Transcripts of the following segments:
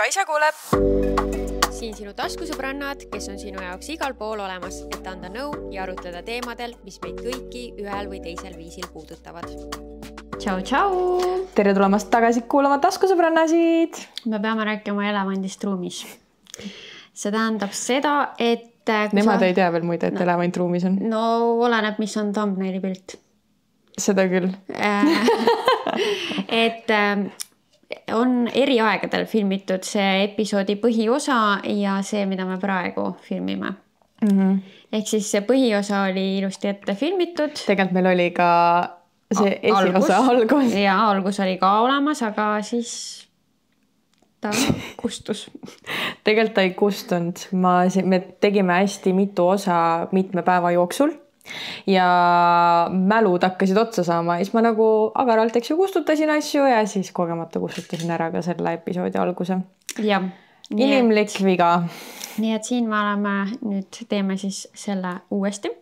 Kaisa kuuleb. Siin sinu taskusõbrannad, kes on sinu jaoks igal pool olemas, et anda nõu ja arutleda teemadel, mis meid kõiki ühel või teisel viisil puudutavad. Tšau! Tere tulemast tagasi kuulama taskusõbrannasid. Me peame rääkima elevandist ruumis. See tähendab seda, et... Nemad ei tea veel muide, et elevant ruumis on. No oleneb, mis on thumbnaili pilt. Seda küll. Et on eri aegadel filmitud see episoodi põhiosa ja see, mida me praegu filmime. Ehk siis see põhiosa oli ilusti ette filmitud. Tegelikult meil oli ka see esiosa algus. Ja algus oli ka olemas, aga siis ta kustus. Tegelikult ta ei kustunud. Me tegime hästi mitu osa mitme päeva jooksul. Ja mälud hakkasid otsa saama ja siis ma nagu agaralt kustutasin asju ja siis kogemata kustutasin ära ka selle episoodi alguse. Ja, inimlik viga. Nii et siin me oleme, nüüd teeme siis selle uuesti.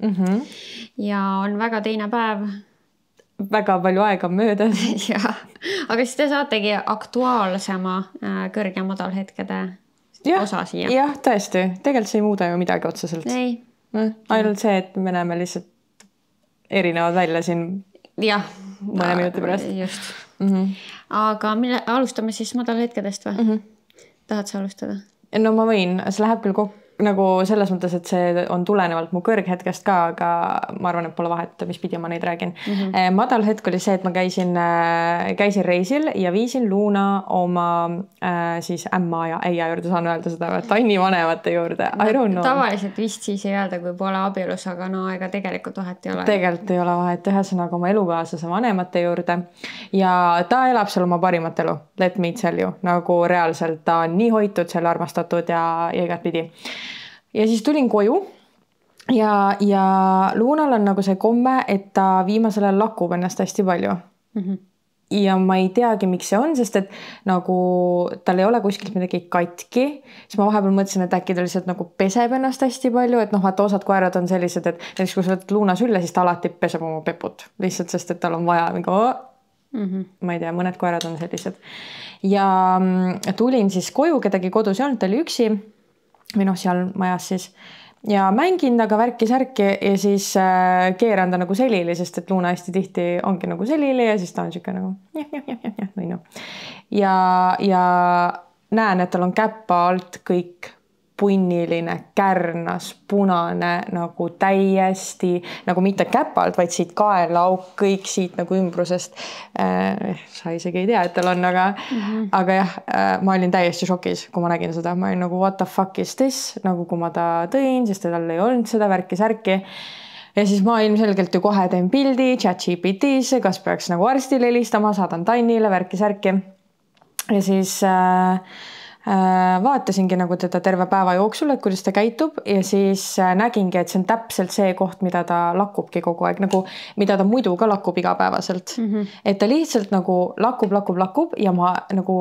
Ja on väga teine päev. Väga palju aega möödas. Ja, aga siis te saategi aktuaalsema kõrge madalhetkede osa siia. Jah, tõesti. Tegelikult see ei muuda ju midagi otseselt. Ei. Ainult see, et me näeme lihtsalt erinevad välja siin mõne minuti pärast. Just. Aga alustame siis madalhetkedest või? Tahad sa alustada? No ma võin. See läheb küll nagu selles mõttes, et see on tulenevalt mu kõrghetkest ka, aga ma arvan, et pole vahet, mis pidi ma neid räägin. Madal hetk oli see, et ma käisin reisil ja viisin Luuna oma siis ämma ja äia juurde, saan öelda seda, Tanni vanemate juurde. I don't know. Tavaliselt vist siis ei öelda, kui pole abielus, aga no ega tegelikult vahet ei ole. Tegelikult ei ole vahet, ühesõnaga oma elukaaslase vanemate juurde ja ta elab seal oma parimat elu. Let me tell you. Nagu reaalselt ta on nii hoitud, seal armastatud ja igat pidi. Ja siis tulin koju ja Luunal on nagu see komme, et ta viimasel ajal lakub ennast hästi palju. Ja ma ei teagi, miks see on, sest et nagu tal ei ole kuskilt midagi katki. Siis ma vahepeal mõtlesin, et äkki ta lihtsalt nagu peseb ennast hästi palju, et vaata osad koerad on sellised, et näiteks kui sa võtad Luuna sülle, siis ta alati peseb oma peput. Lihtsalt sest, et tal on vaja mingi ma ei tea, mõned koerad on sellised. Ja tulin siis koju, kedagi kodus ei olnud, ta oli üksi. Või seal majas siis. Ja mängin taga värki-särki ja siis keeran ta nagu selili, sest et Luuna hästi tihti ongi nagu selili ja siis ta on siuke nagu ja näen, et tal on käppa alt kõik punniline, kärnas, punane, nagu täiesti, nagu mitte käpalt, vaid siit kaelauk, kõik siit nagu ümbrusest. Sa isegi ei tea, et tal on, aga jah, ma olin täiesti šokis, kui ma nägin seda. Ma olin nagu, what the fuck is this? Nagu kui ma ta tõin, sest tal ei olnud seda värki-särki. Ja siis ma ilmselgelt ju kohe teen pildi ChatGPT-sse, kas peaks nagu arstile helistama, saadan Tannile värki-särki. Ja siis... vaatasingi nagu teda terve päeva jooksul, et kuidas ta käitub ja siis nägingi, et see on täpselt see koht, mida ta lakubki kogu aeg, nagu mida ta muidu ka lakub igapäevaselt. Et ta lihtsalt nagu lakub ja ma nagu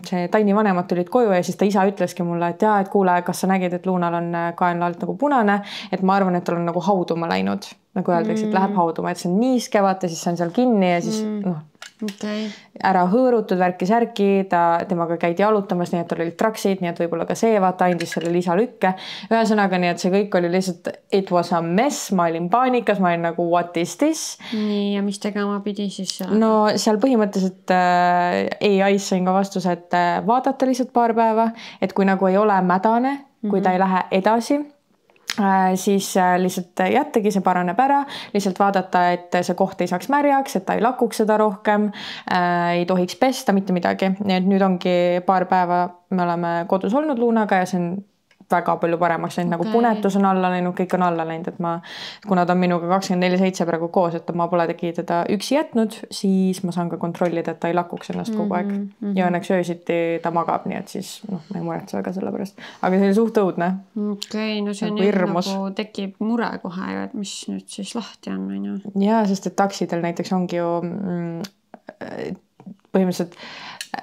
see Tanni vanemad tulid koju ja siis ta isa ütleski mulle, et et kuule, kas sa nägid, et Luunal on kaenla alt nagu punane, et ma arvan, et tal on nagu hauduma läinud, nagu öeldakse, et läheb hauduma, et see on niiske, vaata, siis see on seal kinni ja siis ära hõõrutud värki-särki, temaga käidi jalutamas, nii et tal olid traksid, nii et võib-olla ka see vaata andis selle lisalükke. Ühesõnaga, nii et see kõik oli lihtsalt it was a mess, ma olin paanikas, ma olin nagu what is this? Nii, ja mis tegema pidi siis seal? No seal põhimõtteliselt AI-s sain ka vastuse, et vaadata lihtsalt paar päeva, et kui nagu ei ole mädane, kui ta ei lähe edasi, siis lihtsalt jättagi, see paraneb ära, lihtsalt vaadata, et see koht ei saaks märjaks, et ta ei lakuks seda rohkem, ei tohiks pesta, mitte midagi. Nii et nüüd ongi paar päeva me oleme kodus olnud Luunaga ja see on väga palju paremaks läinud, nagu punetus on alla läinud, kõik on alla läinud, et kuna ta on minuga 24/7 praegu koos, et ma pole tegi teda üksi jätnud, siis ma saan ka kontrollida, et ta ei lakuks ennast kogu aeg. Ja õnneks öösiti ta magab, nii et siis ma ei muretse väga selle pärast. Aga see oli suht õudne. Okei, no see on nagu tekib mure kohe, et mis nüüd siis lahti on. Ja, sest et taksidel näiteks ongi ju põhimõtteliselt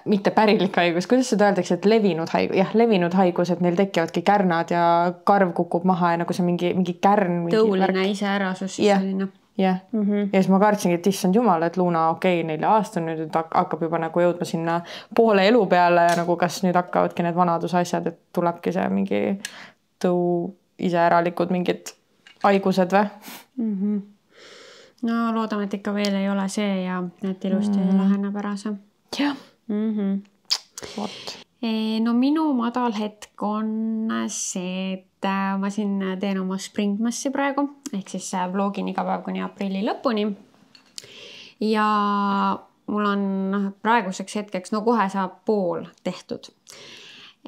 mitte pärilik haigus, kuidas seda öeldakse, et levinud haigus, et neil tekivadki kärnad ja karv kukub maha ja nagu see mingi kärn. Tõuline iseärasus. jah. Ja siis ma kartsingi, et issand jumal, et Luna 4 aasta nüüd hakkab juba nagu jõudma sinna poole elu peale ja nagu kas nüüd hakkavadki need vanadusasjad, et tulebki see mingi iseäralikud mingid haigused või? No loodame, et ikka veel ei ole see ja et ilusti laheneb ära see. Jah. No minu madal hetk on see, et ma siin teen oma Springmassi praegu, ehk siis vlogin iga päev kuni aprilli lõpuni. Ja mul on praeguseks hetkeks, no kohe saab pool tehtud.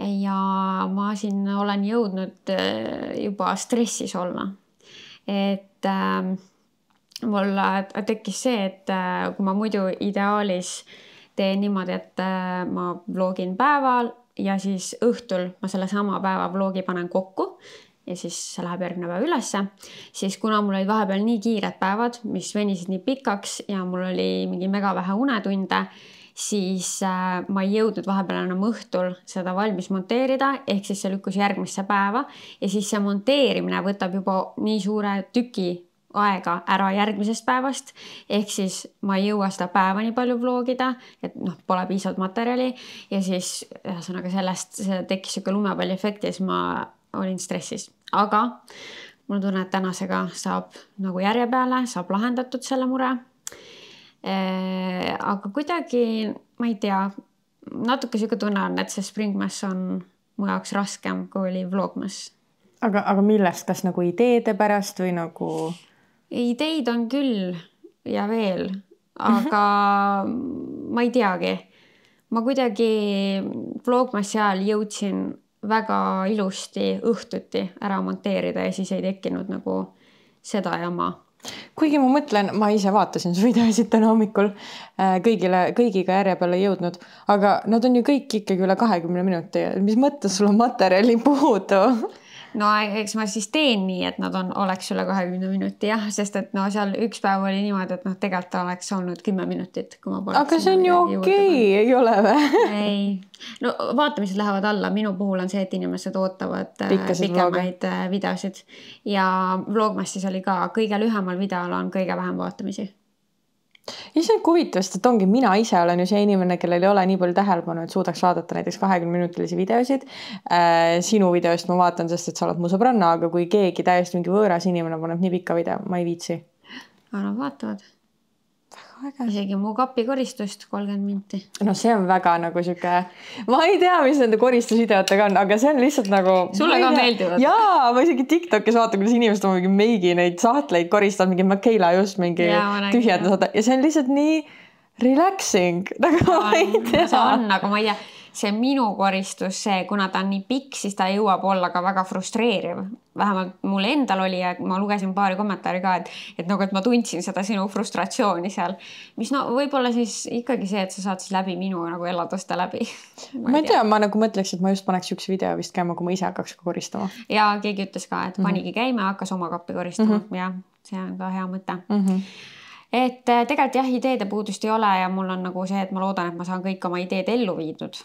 Ja ma siin olen jõudnud juba stressis olla. Et mul tekkis see, et kui ma muidu ideaalis teen niimoodi, et ma vlogin päeval ja siis õhtul ma selle sama päeva vlogi panen kokku ja siis see läheb järgmine päev ülesse. Siis kuna mul olid vahepeal nii kiired päevad, mis venisid nii pikaks ja mul oli mingi mega vähe unetunde, siis ma ei jõudnud vahepeal enam õhtul seda valmis monteerida, ehk siis see lükkus järgmisse päeva ja siis see monteerimine võtab juba nii suure tüki aega ära järgmisest päevast, ehk siis ma ei jõua seda päeva nii palju vlogida, et pole piisavalt materjali ja siis ühesõnaga sellest tekkis siuke lumepalli efekt ja siis ma olin stressis. Aga mul tunne, et tänasega saab nagu järje peale, saab lahendatud selle mure. Aga kuidagi, ma ei tea, natuke siuke tunne on, et see Springmass on mu jaoks raskem, kui oli Vlogmass. Aga millest, kas nagu ideede pärast või nagu... Ideid on küll ja veel, aga ma ei teagi. Ma kuidagi Vlogmassi ajal jõudsin väga ilusti õhtuti ära monteerida ja siis ei tekkinud nagu seda jama. Kuigi ma mõtlen, ma ise vaatasin su videosid täna hommikul, kõigiga järje peale jõudnud, aga nad on ju kõik ikkagi üle 20 minuti. Mis mõttes sul on materjali puudu? No eks ma siis teen nii, et nad oleks üle 20 minuti, jah, sest et seal üks päev oli niimoodi, et tegelikult oleks olnud 10 minutit, kui ma poleks. Aga see on ju okei, ei ole või? Ei. No vaatamised lähevad alla. Minu puhul on see, et inimesed ootavad pikemaid videosid ja Vlogmassis oli ka kõige lühemal videol on kõige vähem vaatamisi. Ja see on huvitavast, et ongi mina ise olen ju see inimene, kellel ei ole nii palju tähelepanu, et suudaks vaadata näiteks 20-minutilisi videosid. Sinu videost ma vaatan, sest et sa oled mu sõbranna, aga kui keegi täiesti mingi võõras inimene paneb nii pikka video, ma ei viitsi. Aga nad vaatavad. Isegi mu kapikoristust 30 minti. No see on väga nagu siuke, ma ei tea, mis nende koristusvideotega on, aga see on lihtsalt nagu... Sulle ka meeldivad? Jaa, ma isegi TikTokis vaatan, kuidas inimesed on mingi meigi neid sahtleid koristavad, mingi Michaela just mingi tühjendusada ja see on lihtsalt nii relaxing. Nagu ma ei tea. See on, aga ma ei tea. See minu koristus, kuna ta on nii pikk, siis ta jõuab olla ka väga frustreeriv. Vähemalt mul endal oli ja ma lugesin paari kommentaari ka, et ma tundsin seda sinu frustratsiooni seal. Mis võib-olla siis ikkagi see, et sa saad siis läbi minu nagu eladuste läbi. Ma ei tea, ma nagu mõtleks, et ma just paneks üks video vist käima, kui ma ise hakkaks koristama. Ja keegi ütles ka, et panigi käima, hakkas oma kappi koristama. Ja see on ka hea mõte. Et tegelikult jah, ideede puudust ei ole ja mul on nagu see, et ma loodan, et ma saan kõik oma ideed ellu viidud.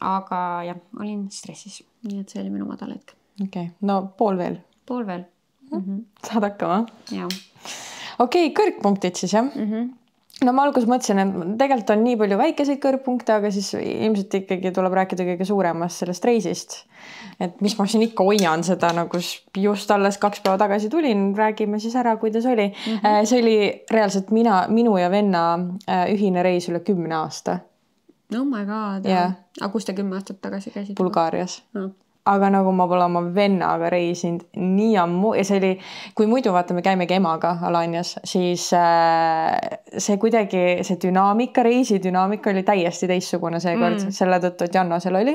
Aga jah, olin stressis. Nii et see oli minu madal hetk. Okei, no pool veel. Pool veel. Saad hakkama? Jah. Okei, kõrgpunktid siis jah? No ma alguses mõtlesin, et tegelikult on nii palju väikeseid kõrgpunkte, aga siis ilmselt ikkagi tuleb rääkida kõige suuremast sellest reisist. Et mis ma siin ikka hoian seda, nagu just alles 2 päeva tagasi tulin, räägime siis ära, kuidas oli. See oli reaalselt minu ja venna ühine reis üle 10 aasta. Oh my god. Yeah. Aga kus te 10 aastat tagasi käisid? Bulgaarias. Aga nagu ma pole oma vennaga reisinud nii ammu ja see oli, kui muidu vaata, me käimegi emaga Alanias, siis see kuidagi, see dünaamika, reisi dünaamika oli täiesti teissugune seekord, selle tõttu, et Janno seal oli.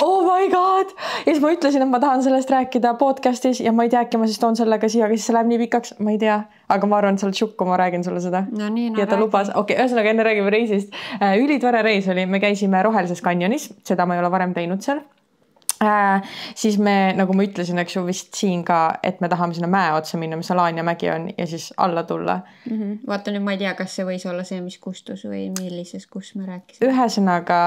Oh my god! Ja siis ma ütlesin, et ma tahan sellest rääkida podcastis ja ma ei tea, äkki ma siis toon sellega siia, aga siis see läheb nii pikaks, ma ei tea. Aga ma arvan, et sa oled šukku, ma räägin sulle seda. No nii, ja ta lubas, ühesõnaga enne räägime reisist. Ülitore reis oli, me käisime Rohelises kanjonis, seda ma ei ole varem teinud seal. Siis me, nagu ma ütlesin, eks ju vist siin ka, et me tahame sinna mäe otsa minna, mis Alania mägi on ja siis alla tulla. Vaata nüüd, ma ei tea, kas see võis olla see, mis kustus või millises, kus me rääkisime. Ühesõnaga,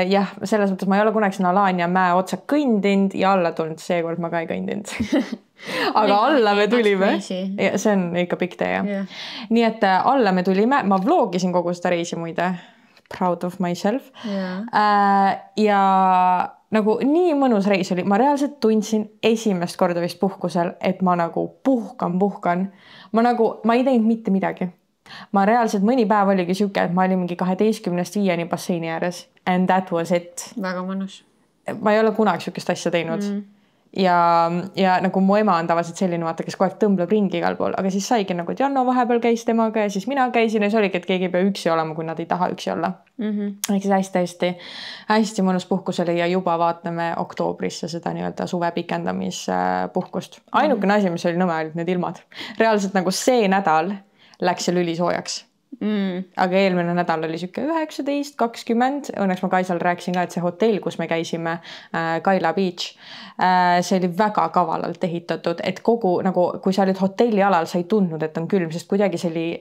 jah, selles mõttes ma ei ole kunagi sinna Alania mäe otsa kõndinud ja alla tulnud, seekord ma ka ei kõndinud. Aga alla me tulime. Ja see on ikka pikk tee, jah. Nii et alla me tulime, ma vlogisin kogu seda reisi muide. Proud of myself. Ja nagu nii mõnus reis oli, ma reaalselt tundsin esimest korda vist puhkusel, et ma nagu puhkan. Ma ei teinud mitte midagi. Ma reaalselt mõni päev oligi siuke, et ma olin mingi 12-5 basseini ääres and that was it. Väga mõnus. Ma ei ole kunagi siukest asja teinud. Ja nagu mu ema on tavaliselt selline vaata, kes kogu aeg tõmbleb ringi igal pool, aga siis saigi nagu, et Janno vahepeal käis temaga ja siis mina käisin ja see oligi, et keegi ei pea üksi olema, kui nad ei taha üksi olla. Ehk siis hästi mõnus puhkus oli ja juba vaatame oktoobrisse seda nii-öelda suve pikendamispuhkust. Ainukene asi, mis oli nõme, olid need ilmad. Reaalselt nagu see nädal läks seal ülisoojaks. Aga eelmine nädal oli siuke 19-20. Õnneks ma Kaisal rääkisin ka, et see hotell, kus me käisime, Kaila Beach, see oli väga kavalalt ehitatud, et kogu nagu, kui sa olid hotelli alal, sa ei tundnud, et on külm, sest kuidagi see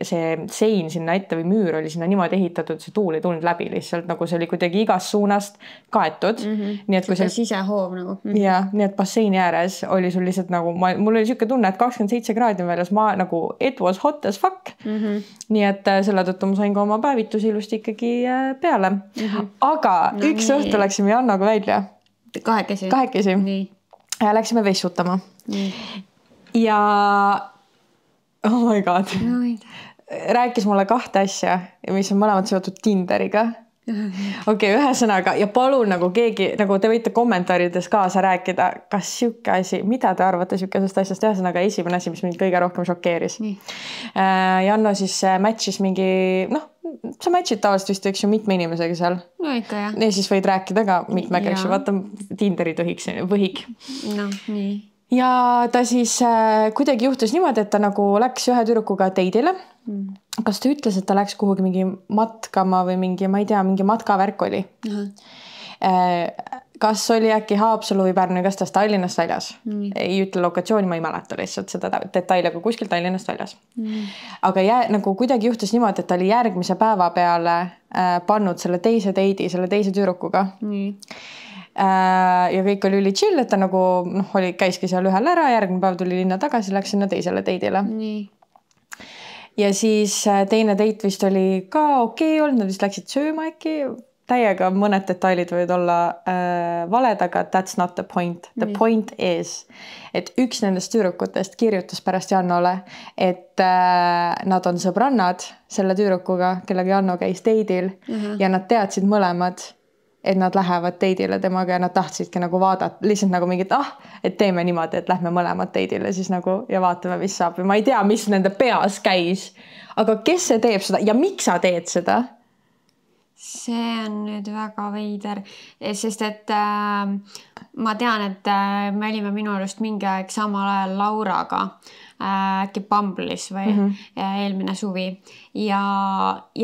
sein sinna ette või müür oli sinna niimoodi ehitatud, see tuul ei tulnud läbi lihtsalt, nagu see oli kuidagi igast suunast kaetud. Nii et kui see sisehoov nagu. Ja, nii et basseini ääres oli sul lihtsalt nagu, mul oli siuke tunne, et 27 kraadi väljas ma nagu, it was hot as fuck. Nii et selle tõttu ma sain ka oma päevitusi ilusti ikkagi peale. Aga üks õhtu läksime Jannoga välja. Kahekesi. Ja läksime vessutama. Ja oh my god. Rääkis mulle 2 asja, mis on mõlemad seotud Tinderiga. Okei, ühesõnaga ja palun nagu keegi, nagu te võite kommentaarides kaasa rääkida, kas siuke asi, mida te arvate siukesest asjast, ühesõnaga esimene asi, mis mind kõige rohkem šokeeris. Janno siis matchis mingi, sa matchid tavaliselt vist üks ju mitme inimesega seal. No ikka jah. Ja siis võid rääkida ka mitmega, eks ju, vaata Tinderi võhik. No, nii. Ja ta siis kuidagi juhtus niimoodi, et ta nagu läks ühe tüdrukuga teidile. Kas ta ütles, et ta läks kuhugi mingi matkama või mingi, ma ei tea, mingi matkavärk oli. Kas oli äkki Haapsalu või Pärnu, kas ta Tallinnast väljas? Ei ütle lokatsiooni, ma ei mäleta lihtsalt seda detaili, aga kuskil Tallinnast väljas. Aga nagu kuidagi juhtus niimoodi, et ta oli järgmise päeva peale pannud selle teise teidi, selle teise tüdrukuga. Ja kõik oli üli chill, et ta nagu käiski seal ühel ära, järgmine päev tuli linna tagasi, läks sinna teisele teidile. Ja siis teine teit vist oli ka okei olnud, nad vist läksid sööma äkki, täiega mõned detailid võivad olla valed, aga that's not the point. The point is, et üks nendest tüdrukutest kirjutas pärast Jannole, et nad on sõbrannad selle tüdrukuga, kellega Janno käis teidil ja nad teadsid mõlemad, et nad lähevad teidile temaga ja nad tahtsidki nagu vaadata, lihtsalt nagu mingit, et teeme niimoodi, et lähme mõlemad teidile siis nagu ja vaatame, mis saab. Ja ma ei tea, mis nende peas käis, aga kes see teeb seda ja miks sa teed seda? See on nüüd väga veider, sest et ma tean, et me olime minu arust mingi aeg samal ajal Lauraga äkki Bumble'is või eelmine suvi ja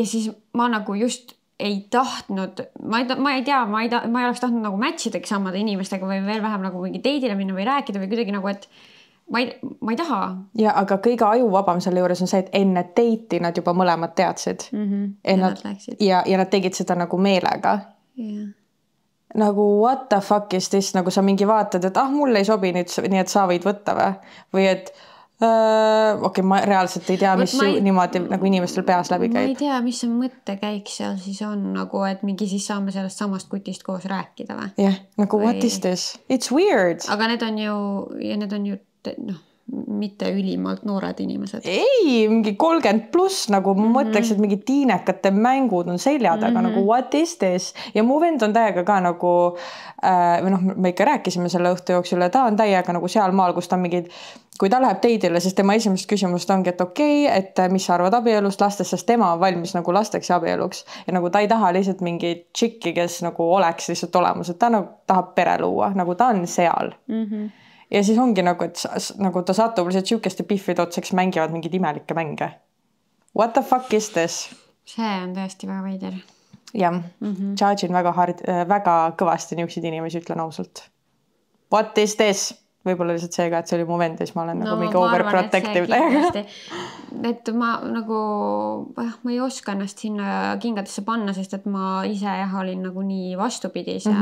siis ma nagu just ei tahtnud, ma ei tea, ma ei oleks tahtnud nagu matchidagi samade inimestega või veel vähem nagu mingi teidile minna või rääkida või kuidagi nagu, et ma ei taha. Ja, aga kõige ajuvabam selle juures on see, et enne teiti nad juba mõlemad teadsid. Ja nad tegid seda nagu meelega. Nagu what the fuck is this, nagu sa mingi vaatad, et mulle ei sobi nüüd, nii et sa võid võtta või et okei, ma reaalselt ei tea, mis niimoodi nagu inimestel peas läbi käib. Ma ei tea, mis see mõttekäik seal siis on, nagu et mingi siis saame sellest samast kutist koos rääkida või? Jah, nagu what is this? It's weird. Aga need on ju mitte ülimalt noored inimesed. Ei, mingi 30+, nagu mõtleks, et mingi tiinekate mängud on selja taga, nagu what is this? Ja mu vend on täiega ka nagu, me ikka rääkisime selle õhtu jooksul ja ta on täiega nagu seal maal, kus ta mingid, kui ta läheb teidile, siis tema esimest küsimust ongi, et okei, et mis sa arvad abielust lastest, sest tema on valmis nagu lasteks ja abieluks. Ja nagu ta ei taha lihtsalt mingi tšikki, kes nagu oleks lihtsalt olemas, et ta nagu tahab pere luua, nagu ta on seal. Ja siis ongi nagu, et nagu ta satub lihtsalt siukeste piffide otseks mängivad mingid imelikke mänge. What the fuck is this? See on tõesti väga veider. Jah, charge'in väga kõvasti niuksid inimesi, ütlen ausalt. what is this? Võib-olla lihtsalt see ka, et see oli mu vend ja siis ma olen nagu mingi overprotective. Et ma nagu, ma ei oska ennast sinna kingadesse panna, sest et ma ise olin nagu nii vastupidise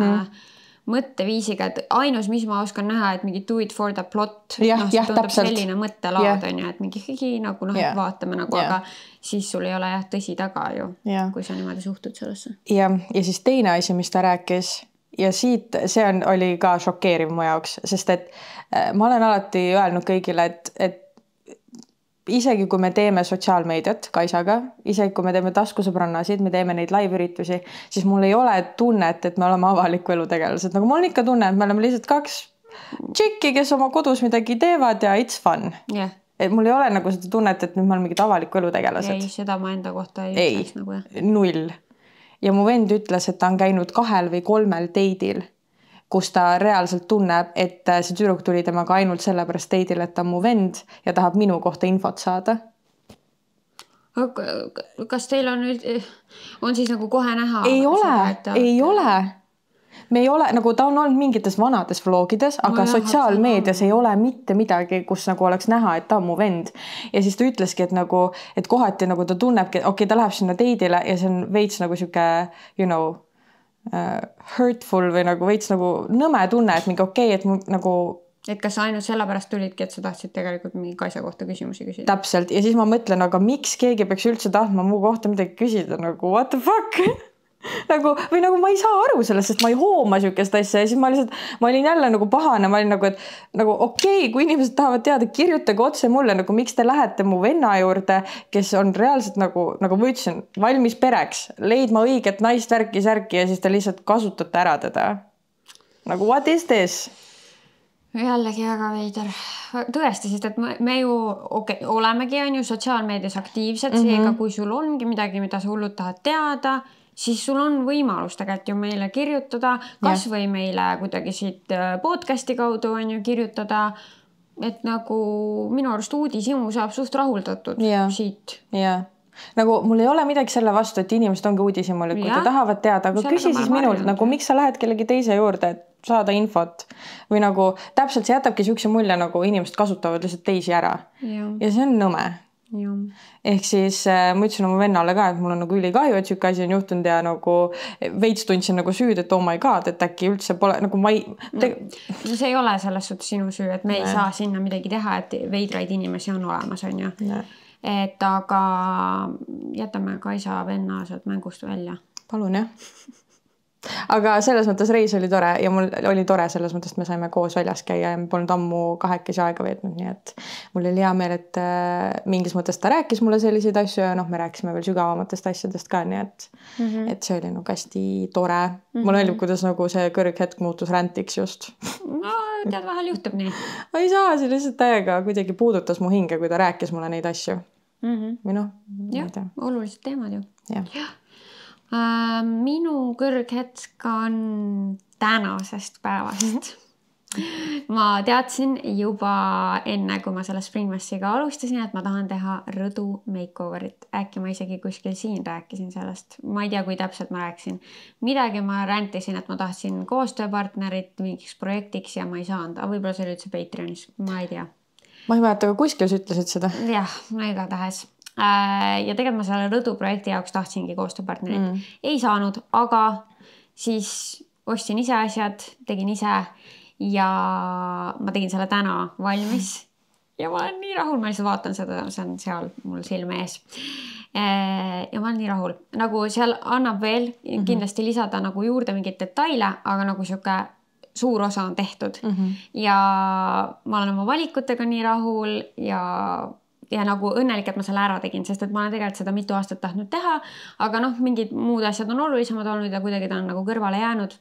mõtteviisiga, et ainus, mis ma oskan näha, et mingi do it for the plot. See tundub selline mõttelaad on ju, et mingi nagu et vaatame nagu, aga siis sul ei ole tõsi taga ju, kui sa niimoodi suhtud sellesse. Ja siis teine asi, mis ta rääkis ja siit see oli ka šokeeriv mu jaoks, sest et ma olen alati öelnud kõigile, et isegi kui me teeme sotsiaalmeediat Kaisaga, isegi kui me teeme taskusõbrannasid, me teeme neid live-üritusi, siis mul ei ole tunnet, et me oleme avaliku elu tegelased. Nagu mul on ikka tunne, et me oleme lihtsalt 2 tšikki, kes oma kodus midagi teevad ja it's fun. Et mul ei ole nagu seda tunnet, et nüüd me oleme mingid avaliku elu tegelased. Ei, seda ma enda kohta ei ütleks nagu. Null. Ja mu vend ütles, et ta on käinud 2 või 3 teidil, kus ta reaalselt tunneb, et see tüdruk tuli temaga ainult sellepärast teidil, et ta on mu vend ja tahab minu kohta infot saada. Kas teil on siis nagu kohe näha? Ei ole. Me ei ole, nagu ta on olnud mingites vanades vlogides, aga sotsiaalmeedias ei ole mitte midagi, kus nagu oleks näha, et ta on mu vend. Ja siis ta ütleski, et kohati nagu ta tunnebki, et ta läheb sinna teidile ja see on veits nagu siuke, hurtful või nagu veits nagu nõme tunne, et mingi et nagu... Et kas sa ainult sellepärast tulidki, et sa tahtsid tegelikult mingi Kaisa kohta küsimusi küsida? Täpselt. Ja siis ma mõtlen, aga miks keegi peaks üldse tahtma mu kohta midagi küsida, nagu what the fuck? Või nagu ma ei saa aru sellest, sest ma ei hooma siukest asja ja siis ma olin jälle nagu pahane, ma olin nagu, et nagu kui inimesed tahavad teada, kirjutage otse mulle, nagu miks te lähete mu venna juurde, kes on reaalselt nagu ma ütlesin, valmis pereks, leidma õiget naist särki ja siis te lihtsalt kasutate ära teda. Nagu what is this? Jällegi väga veider. Tõesti, sest et me ju olemegi on ju sotsiaalmeedias aktiivsed, seega kui sul ongi midagi, mida sa hullud tahad teada, siis sul on võimalus tegelikult ju meile kirjutada, kas või meile kuidagi siit podcasti kaudu on ju kirjutada, et nagu minu arust uudishimu saab suht rahuldatud siit. Nagu mul ei ole midagi selle vastu, et inimesed ongi uudishimul, kui te tahavad teada, aga küsi siis minult, nagu miks sa lähed kellegi teise juurde, et saada infot või nagu täpselt see jätabki siukse mulje, nagu inimesed kasutavad lihtsalt teisi ära ja see on nõme. Ehk siis ma ütlesin oma vennale ka, et mul on nagu ülikahju, et siuke asi on juhtunud ja nagu veits tundsin nagu süüd, et oh my god, et äkki üldse pole nagu see ei ole selles suhtes sinu süü, et me ei saa sinna midagi teha, et veidraid inimesi on olemas, on ju. Et aga jätame Kaisa venna sealt mängust välja. Palun, jah. Aga selles mõttes reis oli tore ja mul oli tore selles mõttes, et me saime koos väljas käia ja me polnud ammu 2 aega veetnud, nii et mul oli hea meel, et mingis mõttes ta rääkis mulle selliseid asju ja me rääkisime veel sügavamatest asjadest ka, nii et see oli nagu hästi tore. Mul oli, kuidas nagu see kõrghetk muutus räntiks just. No, tead, vahel juhtub nii. Ma ei saa, see lihtsalt täiega kuidagi puudutas mu hinge, kui ta rääkis mulle neid asju. Või noh, olulised teemad ju. Jah. Minu kõrghetk on tänasest päevast. Ma teadsin juba enne, kui ma selle Springmassiga alustasin, et ma tahan teha rõdu makeoverit. Äkki ma isegi kuskil siin rääkisin sellest. Ma ei tea, kui täpselt ma rääkisin. Midagi ma räntisin, et ma tahtsin koostööpartnerit mingiks projektiks ja ma ei saanud. Aga võib-olla see oli üldse Patreonis. Ma ei tea. Ma ei mäleta, aga kuskil sa ütlesid seda? Jah, igatahes. Ja tegelikult ma selle rõdu projekti jaoks tahtsingi koostööpartnerit. Ei saanud, aga siis ostsin ise asjad, tegin ise ja ma tegin selle täna valmis ja ma olen nii rahul, ma lihtsalt vaatan seda, see on seal mul silme ees ja ma olen nii rahul, nagu seal annab veel kindlasti lisada nagu juurde mingeid detaile, aga nagu siuke suur osa on tehtud ja ma olen oma valikutega nii rahul ja nagu õnnelik, et ma selle ära tegin, sest et ma olen tegelikult seda mitu aastat tahtnud teha, aga mingid muud asjad on olulisemad olnud ja kuidagi ta on nagu kõrvale jäänud.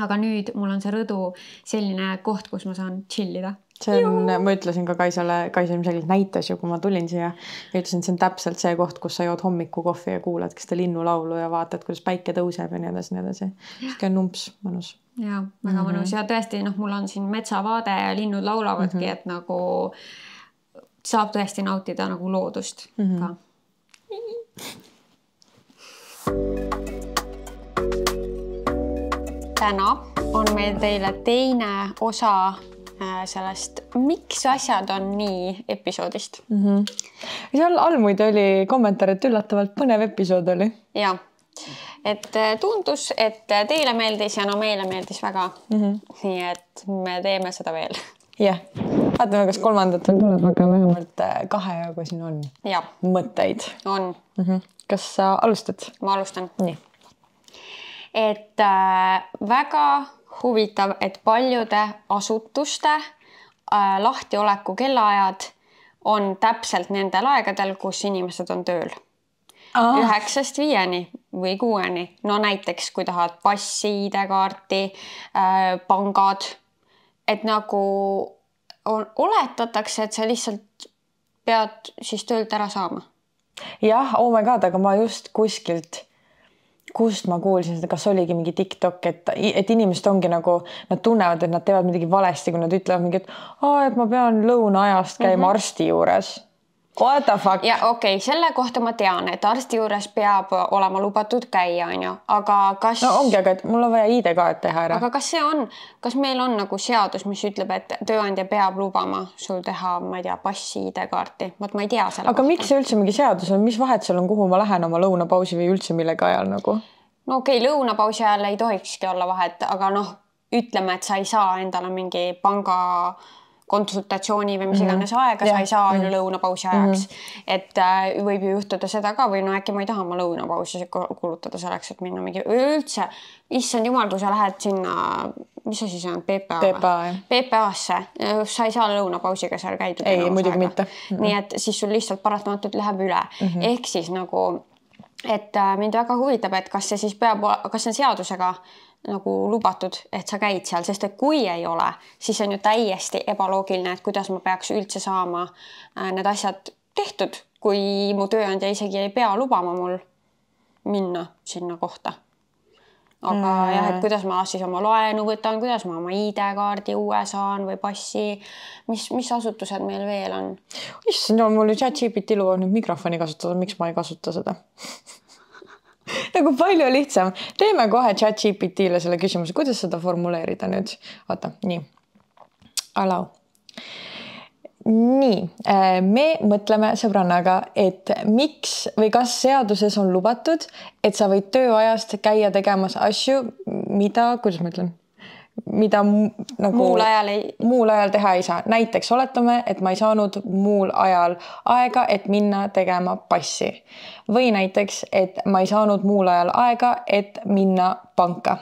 Aga nüüd mul on see rõdu selline koht, kus ma saan chillida. Ma ütlesin ka Kaisa ilmselgelt näitas ju, kui ma tulin siia ja ütlesin, see on täpselt see koht, kus sa jood hommiku kohvi ja kuulad, kes te linnulaulu ja vaatad, kuidas päike tõuseb ja nii edasi. Siuke numps, mõnus. Ja, väga mõnus ja tõesti, mul on siin metsavaade ja linnud laulavadki, et nagu saab tõesti nautida nagu loodust ka. täna on meil teile teine osa sellest, miks asjad on nii episoodist. Seal all muide oli kommentaar, et üllatavalt põnev episood oli. Ja, et tundus, et teile meeldis ja no meile meeldis väga. Nii et me teeme seda veel. Jah, vaatame, kas kolmandat veel tuleb, aga vähemalt 2 jagu siin on mõtteid. On. Kas sa alustad? Ma alustan. Nii. Et väga huvitav, et paljude asutuste lahtioleku kellaajad on täpselt nendel aegadel, kus inimesed on tööl. 9-5 või 6. No näiteks, kui tahad passi, ID-kaarti, pangad, et nagu oletatakse, et sa lihtsalt pead siis töölt ära saama. Jah, oh my god, aga ma just kuskilt, kust ma kuulsin seda, kas oligi mingi TikTok, et inimesed ongi nagu, nad tunnevad, et nad teevad midagi valesti, kui nad ütlevad mingi, et ma pean lõunaajast käima arsti juures. What the fuck? Ja okei, selle kohta ma tean, et arsti juures peab olema lubatud käia, aga kas... No ongi, aga et mul on vaja ID-kaart teha ära. Aga kas meil on nagu seadus, mis ütleb, et tööandja peab lubama sul teha, ma ei tea, passi, ID-kaarti? Ma ei tea selle aga kohta. Miks see üldse mingi seadus on? Mis vahet seal on, kuhu ma lähen oma lõunapausi või üldse millega ajal nagu? No okei, lõunapausi ajal ei tohikski olla vahet, aga ütleme, et sa ei saa endale mingi panga konsultatsiooni või mis iganes aega, sa ei saa lõunapausi ajaks. Et võib ju juhtuda seda ka või äkki ma ei taha oma lõunapausi kulutada selleks, et minna mingi üldse. Issand jumal, kui sa lähed sinna, mis sa siis on, PPA-sse. Sa ei saa lõunapausiga seal käidud. Ei, muidugi mitte. Nii et siis sul lihtsalt paratamatult läheb üle. Ehk siis nagu, et mind väga huvitab, et kas see siis kas see on seadusega nagu lubatud, et sa käid seal, sest et kui ei ole, siis on ju täiesti ebaloogiline, et kuidas ma peaks üldse saama need asjad tehtud, kui mu tööandja isegi ei pea lubama mul minna sinna kohta. Aga jah, et kuidas ma siis oma laenu võtan, kuidas ma oma ID-kaardi uue saan või passi, mis asutused meil veel on? Issand, mul ChatGPT lubab nüüd mikrofoni kasutada, miks ma ei kasuta seda? Nagu palju lihtsam. Teeme kohe ChatGPT-le selle küsimuse, kuidas seda formuleerida nüüd? Oota, nii. Alau. Nii, me mõtleme sõbrannaga, et miks või kas seaduses on lubatud, et sa võid tööajast käia tegemas asju, kuidas ma ütlen? Mida nagu muul ajal teha ei saa. Näiteks oletame, et ma ei saanud muul ajal aega, et minna tegema passi. Või näiteks, et ma ei saanud muul ajal aega, et minna panka.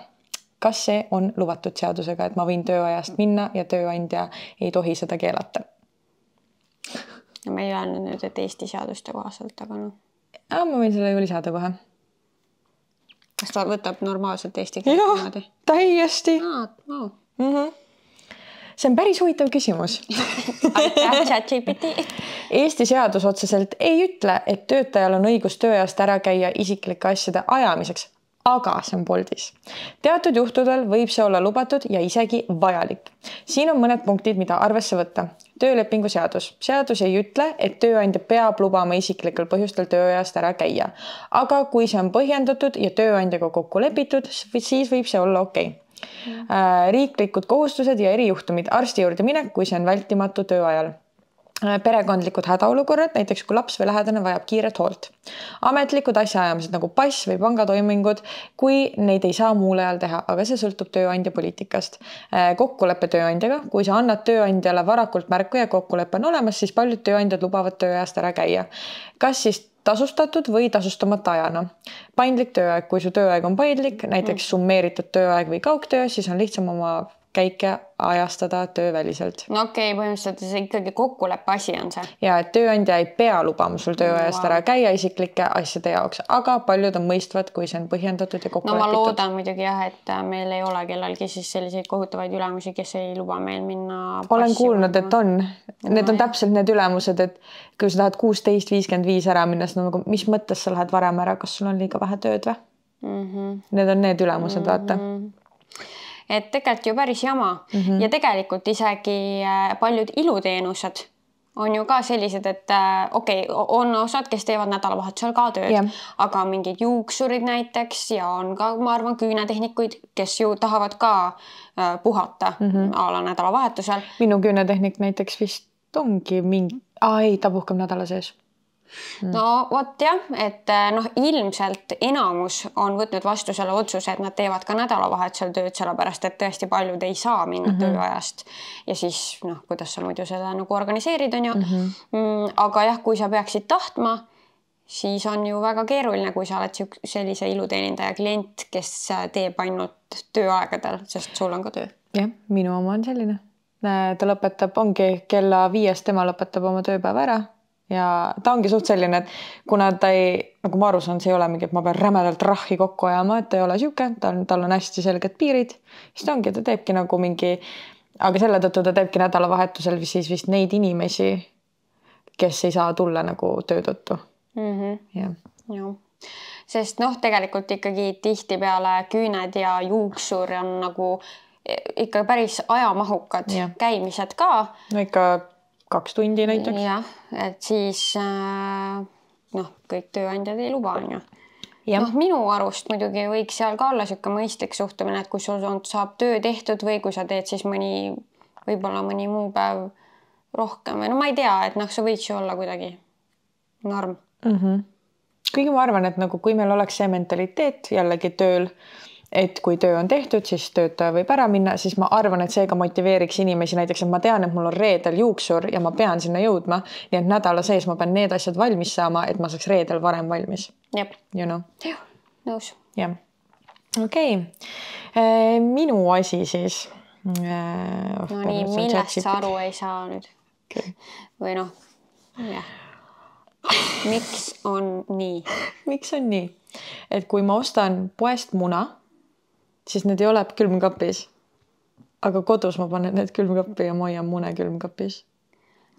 Kas see on lubatud seadusega, et ma võin tööajast minna ja tööandja ei tohi seda keelata? Ma ei öelnud nüüd, et Eesti seaduste kohaselt, aga noh. Ma võin selle ju lisada kohe. Kas ta võtab normaalselt eesti keelt niimoodi? Täiesti. No. See on päris huvitav küsimus. Aitäh, ChatGPT. Eesti seadus otseselt ei ütle, et töötajal on õigus tööajast ära käia isiklike asjade ajamiseks, aga see on boldis. Teatud juhtudel võib see olla lubatud ja isegi vajalik. Siin on mõned punktid, mida arvesse võtta. Töölepingu seadus. Seadus ei ütle, et tööandja peab lubama isiklikel põhjustel tööajast ära käia. Aga kui see on põhjendatud ja tööandjaga kokku lepitud, siis võib see olla okei. Riiklikud kohustused ja erijuhtumid arsti juurde minek, kui see on vältimatu tööajal. Perekondlikud hädaolukorrad, näiteks kui laps või lähedane vajab kiiret hoolt. Ametlikud asjaajamised nagu pass või pangatoimingud, kui neid ei saa muul ajal teha, aga see sõltub tööandja poliitikast. Kokkuleppe tööandjaga, kui sa annad tööandjale varakult märku ja kokkuleppe on olemas, siis paljud tööandjad lubavad tööajast ära käia. Kas siis tasustatud või tasustamata ajana? Paindlik tööaeg, kui su tööaeg on paindlik, näiteks summeeritud tööaeg või kaugtöö, siis on lihtsam oma käike ajastada tööväliselt. No okei, põhimõtteliselt see ikkagi kokkuleppe asi on see. Ja, et tööandja ei pea lubama sul tööajast ära käia isiklike asjade jaoks, aga paljud on mõistvad, kui see on põhjendatud ja kokku lepitud. No ma loodan muidugi jah, et meil ei ole kellelgi siis selliseid kohutavaid ülemusi, kes ei luba meil minna passi. Olen kuulnud, et on. Need on täpselt need ülemused, et kui sa tahad 16:55 ära minna, siis nagu, mis mõttes sa lähed varem ära, kas sul on liiga vähe tööd või? Need on need ülemused, vaata. Et tegelikult ju päris jama ja tegelikult isegi paljud iluteenused on ju ka sellised, et okei, on osad, kes teevad nädalavahetusel ka tööd, aga mingid juuksurid näiteks ja on ka, ma arvan, küünetehnikuid, kes ju tahavad ka puhata a la nädalavahetusel. Minu küünetehnik näiteks vist ongi ei, ta puhkab nädala sees. No vot jah, et ilmselt enamus on võtnud vastu selle otsuse, et nad teevad ka nädalavahetusel tööd, sellepärast et tõesti paljud ei saa minna tööajast. Ja siis, kuidas sa muidu seda nagu organiseerid, on ju. Aga jah, kui sa peaksid tahtma, siis on ju väga keeruline, kui sa oled sellise iluteenindaja klient, kes teeb ainult tööaegadel, sest sul on ka töö. Jah, minu oma on selline. Ta lõpetab, ongi kella 5 tema lõpetab oma tööpäev ära. Ja ta ongi suht selline, et kuna ta ei, nagu ma aru saan, see ei ole mingi, et ma pean rämedalt rahhi kokku ajama, et ta ei ole siuke, tal on hästi selged piirid. Siis ta ongi, ta teebki nagu mingi, aga selle tõttu ta teebki nädalavahetusel siis vist neid inimesi, kes ei saa tulla nagu töö tõttu. Ja. Sest tegelikult ikkagi tihtipeale küüned ja juuksur on nagu ikka päris ajamahukad käimised ka. No ikka 2 tundi näiteks. Jah, et siis kõik tööandjad ei luba, on ju. Minu arust muidugi võiks seal ka olla siuke mõistlik suhtumine, et kui sul saab töö tehtud või kui sa teed siis võib-olla mõni muu päev rohkem või ma ei tea, et see võiks ju olla kuidagi norm. Kuigi ma arvan, et nagu kui meil oleks see mentaliteet jällegi tööl, et kui töö on tehtud, siis töötaja võib ära minna, siis ma arvan, et seega motiveeriks inimesi näiteks, et ma tean, et mul on reedel juuksur ja ma pean sinna jõudma, nii et nädala sees ma pean need asjad valmis saama, et ma saaks reedel varem valmis. Jep. Jah, nõus. Jah. Okei. Minu asi siis. Millest sa aru ei saa nüüd? Või jah. Miks on nii? Miks on nii? Et kui ma ostan poest muna, siis need ei ole külmkapis. Aga kodus ma panen need külmkappi ja ma hoian mune külmkapis.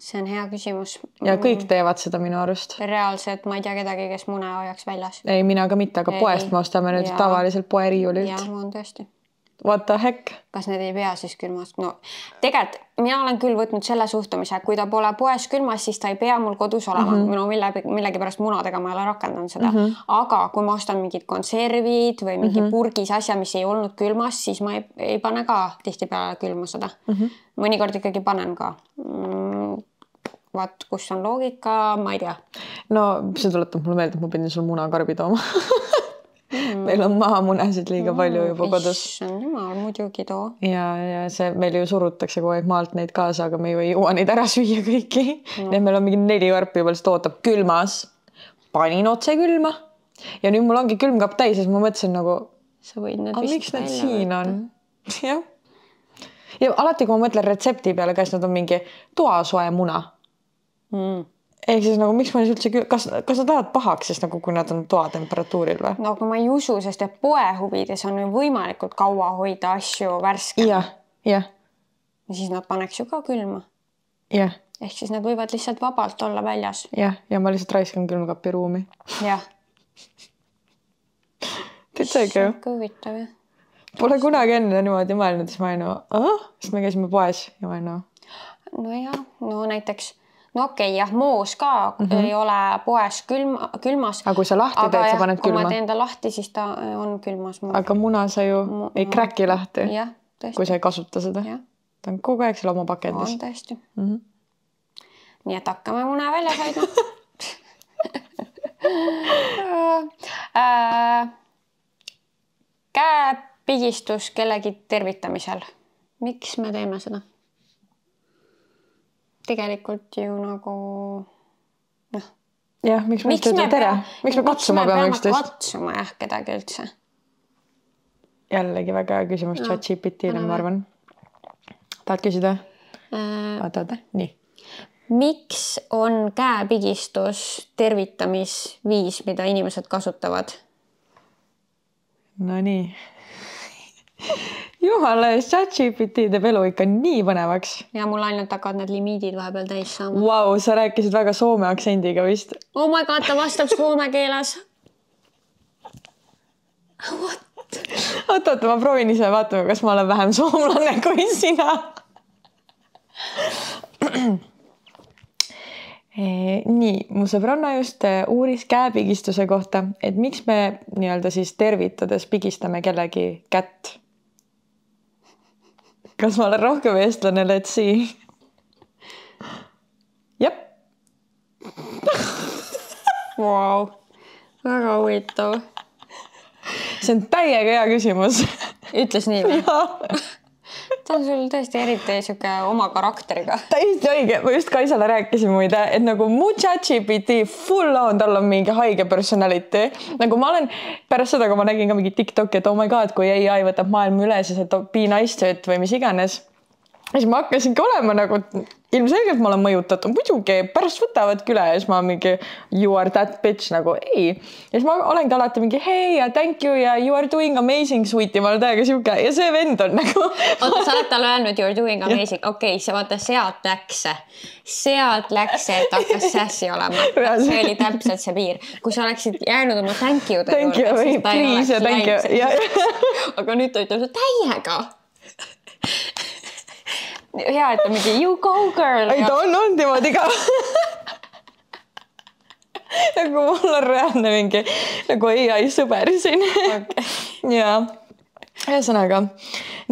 See on hea küsimus. Ja kõik teevad seda minu arust. Reaalselt ma ei tea kedagi, kes mune hoiaks väljas. Ei, mina ka mitte, aga poest ma ostame nüüd tavaliselt poeriiulilt. Jah, on tõesti. What the heck? Kas need ei pea siis külmas? Tegelikult mina olen küll võtnud selle suhtumise, kui ta pole poes külmas, siis ta ei pea mul kodus olema. Millegi pärast munadega ma ei ole rakendanud seda. Aga kui ma ostan mingid konservid või mingi purgis asja, mis ei olnud külmas, siis ma ei pane ka tihtipeale külma seda. Mõnikord ikkagi panen ka. Vaat, kus on loogika, ma ei tea. No see tuletab mulle meelde, et ma pidin sul munakarbi tooma. Meil on mahamunesid liiga palju juba kodus. Issand jumal, muidugi too. Ja see meil ju surutakse kogu aeg maalt neid kaasa, aga me ju ei jõua neid ära süüa kõiki. Need meil on mingi 4 karpi juba lihtsalt ootab külmas. Panin otse külma. Ja nüüd mul ongi külmkapp täis ja siis ma mõtlesin nagu, miks need siin on? Jah. Ja alati, kui ma mõtlen retsepti peale, kas nad on mingi toasoe muna. Ehk siis nagu, miks ma üldse, kas nad tahavad pahaks, siis nagu kui nad on toatemperatuuril või? No aga ma ei usu, sest et poe huvides on võimalikult kaua hoida asju värske. Ja. Ja siis nad paneks ju ka külma. Jah. Ehk siis nad võivad lihtsalt vabalt olla väljas. Ja ma lihtsalt raiskan külmkapi ruumi. Jah. Täitsa õige ju. Huvitav, jah. Pole kunagi enne niimoodi mõelnud, siis ma ei siis me käisime poes ja ma Nojah, näiteks okei, jah, moos ka ei ole poes külmas. Aga kui sa lahti teed, sa paned külma? Kui ma teen ta lahti, siis ta on külmas. Aga muna sa ju ei kräki lahti, jah, tõesti. Kui sa ei kasuta seda. Ta on kogu aeg seal oma pakendis. On tõesti. Nii et hakkame mune välja saidma. Käepigistus kellegi tervitamisel. Miks me teeme seda? Tegelikult ju nagu jah, miks me üldse tere? Miks me katsuma peame üksteist? Katsuma jah, kedagi üldse. Jällegi väga hea küsimus ChatGPT-le, ma arvan. Tahad küsida? Vaatad, nii. Miks on käepigistus tervitamisviis, mida inimesed kasutavad? No nii. Jumala eest, ChatGPT teeb elu ikka nii põnevaks. Ja mul ainult hakkavad need limiidid vahepeal täis saama. Vau, sa rääkisid väga soome aktsendiga vist. Oh my god, ta vastab soome keeles. What? Oota, ma proovin ise, vaatame, kas ma olen vähem soomlane kui sina. Nii, mu sõbranna just uuris käepigistuse kohta, et miks me nii-öelda siis tervitades pigistame kellegi kätt. Kas ma olen rohkem eestlane, let's see. Jep. Wow. Väga huvitav. See on täiega hea küsimus. Ütles nii või? Ta on sul tõesti eriti siuke oma karakteriga. Täiesti õige. Ma just Kaisale rääkisin muide, et nagu mu ChatGPT full on, tal on mingi haige personality. Nagu ma olen pärast seda, kui ma nägin ka mingi TikTok, et oh my god, kui AI võtab maailma üle, siis et be nice to it või mis iganes. Ja siis ma hakkasingi olema nagu, ilmselgelt ma olen mõjutatud, muidugi pärast võtavadki üle ja siis ma mingi you are that bitch nagu ei. Ja siis ma olengi alati mingi hey ja thank you ja you are doing amazing sweetie, ma olen täiega siuke ja see vend on nagu. Oota, sa oled talle öelnud you are doing amazing, okei, see vaata sealt läks, et hakkas sassi olema. See oli täpselt see piir. Kui sa oleksid jäänud oma thank you või please ja thank you. Aga nüüd ta ütleb täiega. Hea, et on mingi you go girl. Ei, ta on niimoodi ka. Nagu mul on reaalne mingi nagu AI sõber siin. Okay. Ja, ühesõnaga.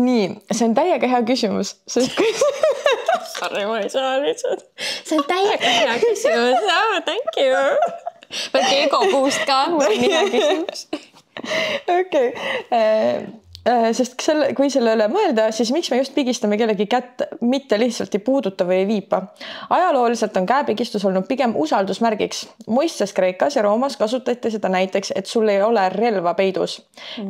Nii, see on täiega hea küsimus. Sorry, ma ei saa lihtsalt. See on täiega hea küsimus. Oh, thank you. Võtke ego puust ka, mul on nii hea küsimus. Okei. Sest kui selle üle mõelda, siis miks me just pigistame kellegi kätt mitte lihtsalt ei puuduta või ei viipa. Ajalooliselt on käepigistus olnud pigem usaldusmärgiks. Muistes Kreekas ja Roomas kasutati seda näiteks, et sul ei ole relva peidus.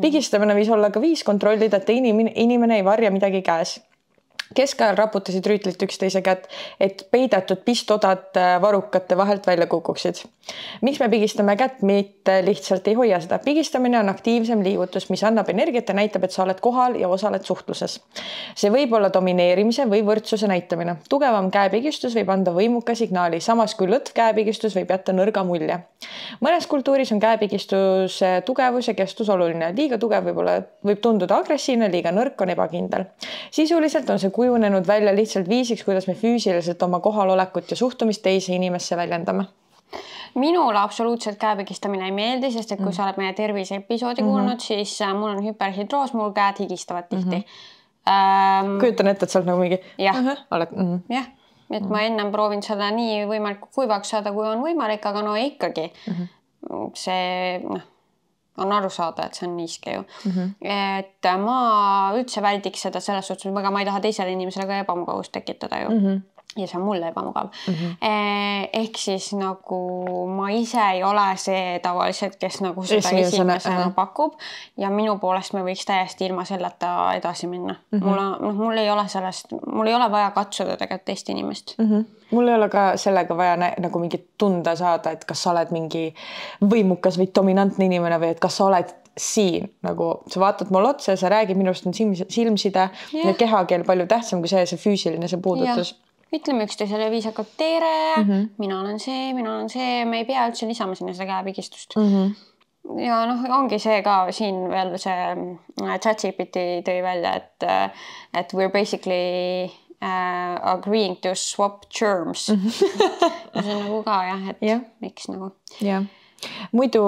Pigistamine võis olla ka viis kontrollida, et inimene ei varja midagi käes. Keskajal raputasid rüütlit üksteise kätt, et peidetud pistodad varukate vahelt välja kukuksid. Miks me pigistame kätt, mitte lihtsalt ei hoia seda? Pigistamine on aktiivsem liigutus, mis annab energiat ja näitab, et sa oled kohal ja osaled suhtluses. See võib olla domineerimise või võrdsuse näitamine. Tugevam käepigistus võib anda võimuka signaali, samas kui lõtv käepigistus võib jätta nõrga mulje. Mõnes kultuuris on käepigistus tugevus ja kestus oluline. Liiga tugev võib tunduda agressiivne, liiga nõrk on ebakindel. Sisuliselt on see kujunenud välja lihtsalt viisiks, kuidas me füüsiliselt oma kohalolekut ja suhtumist teise inimesse väljendame. Minule absoluutselt käepigistamine ei meeldi, sest et kui sa oled meie tervise episoodi kuulnud, siis mul on hüperhidroos, mul käed higistavad tihti. Kujutan ette, et sa oled nagu mingi... Jah, et ma ennem proovin seda nii võimalikult kuivaks saada, kui on võimalik, aga no ikkagi see... on aru saada, et see on niiske ju. Et ma üldse väldiks seda selles suhtes, aga ma ei taha teisele inimesele ka ebamugavust tekitada ju. Ja see on mulle ebamugav. Ehk siis nagu ma ise ei ole see tavaliselt, kes nagu seda esimesena pakub ja minu poolest me võiks täiesti ilma selleta edasi minna. Mul ei ole sellest, mul ei ole vaja katsuda tegelikult teist inimest. Mul ei ole ka sellega vaja nagu mingi tunda saada, et kas sa oled mingi võimukas või dominantne inimene või et kas sa oled siin, nagu sa vaatad mul otsa ja sa räägid, minust on silmside ja kehakeel palju tähtsam kui see füüsiline, see puudutus. Ütleme üksteisele viisakalt tere, mina olen see, me ei pea üldse lisama sinna seda käepigistust. Ja ongi see ka siin veel see ChatGPT tõi välja, et we're basically agreeing to swap germs. See on nagu ka et miks nagu. Muidu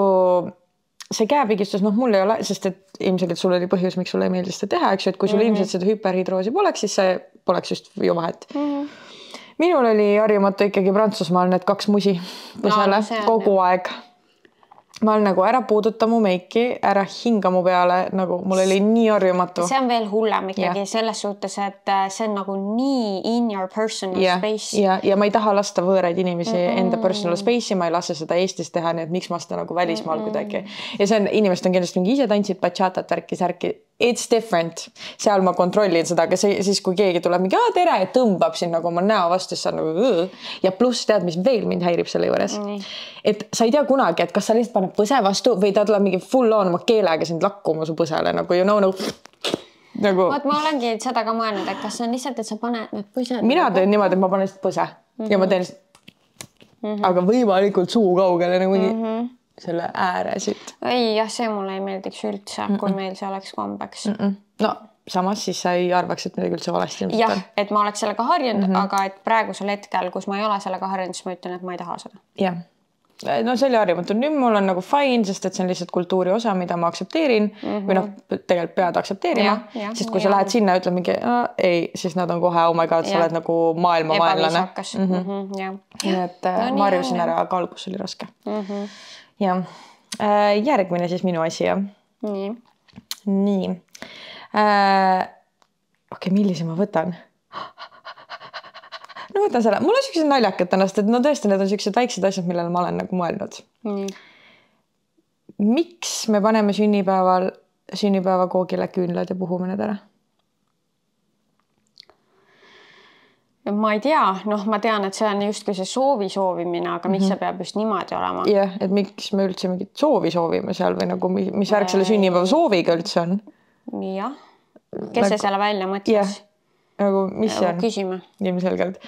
see käepigistus, mul ei ole, sest et ilmselt sul oli põhjus, miks sulle ei meeldi seda teha, eks ju, et kui sul ilmselt seda hüperhidroosi poleks, siis see poleks just ju vahet. Minul oli harjumatu ikkagi Prantsusmaal need 2 musi põsele kogu aeg. Ma olen nagu ära puuduta mu meiki, ära hinga mu peale, nagu mul oli nii harjumatu. See on veel hullem ikkagi selles suhtes, et see on nagu nii in your personal space. Ja ma ei taha lasta võõraid inimesi enda personal space'i, ma ei lase seda Eestis teha, nii et miks ma seda nagu välismaal kuidagi. Ja see on, inimesed on kindlasti mingi ise tantsid bachatat, värki. It's different. Seal ma kontrollin seda, aga siis kui keegi tuleb mingi tere ja tõmbab siin nagu oma näo vastu, siis on nagu ja pluss tead, mis veel mind häirib selle juures. Et sa ei tea kunagi, et kas sa lihtsalt paned põse vastu või ta tuleb mingi full on oma keelega sind lakkuma su põsele nagu you know nagu. Vaat ma olengi seda ka mõelnud, et kas see on lihtsalt, et sa paned need põsed. Mina teen niimoodi, et ma panen lihtsalt põse ja ma teen aga võimalikult suu kaugele nagu selle ääre siit. Ei, jah, see mulle ei meeldiks üldse, kui meil see oleks kombeks. No, samas siis sa ei arvaks, et midagi üldse valesti ilmselt jah, et ma oleks sellega harjunud, aga et praegusel hetkel, kus ma ei ole sellega harjunud, siis ma ütlen, et ma ei taha seda. Jah. No see oli harjumatu. Nüüd mul on nagu fine, sest et see on lihtsalt kultuuri osa, mida ma aktsepteerin või noh, tegelikult pead aktsepteerima, sest kui sa lähed sinna ja ütled mingi, ei, siis nad on kohe, oh my god, sa oled nagu maailmavaenlane. Nii et ma harjusin ära, aga algus oli raske. Ja järgmine siis minu asi. Nii. Okei, millise ma võtan? No võtan selle. Mul on sellised naljakad ennast, et no tõesti need on sellised väiksed asjad, millele ma olen nagu mõelnud. Miks me paneme sünnipäevakoogile küünlad ja puhume need ära? Ma ei tea, noh, ma tean, et see on justkui see soovimine, aga miks see peab just niimoodi olema? Jah, et miks me üldse mingit soovime seal või nagu mis värk selle sünnipäeva sooviga üldse on? Jah. Kes see selle välja mõtles? Nagu, mis see on? Küsime. Ilmselgelt.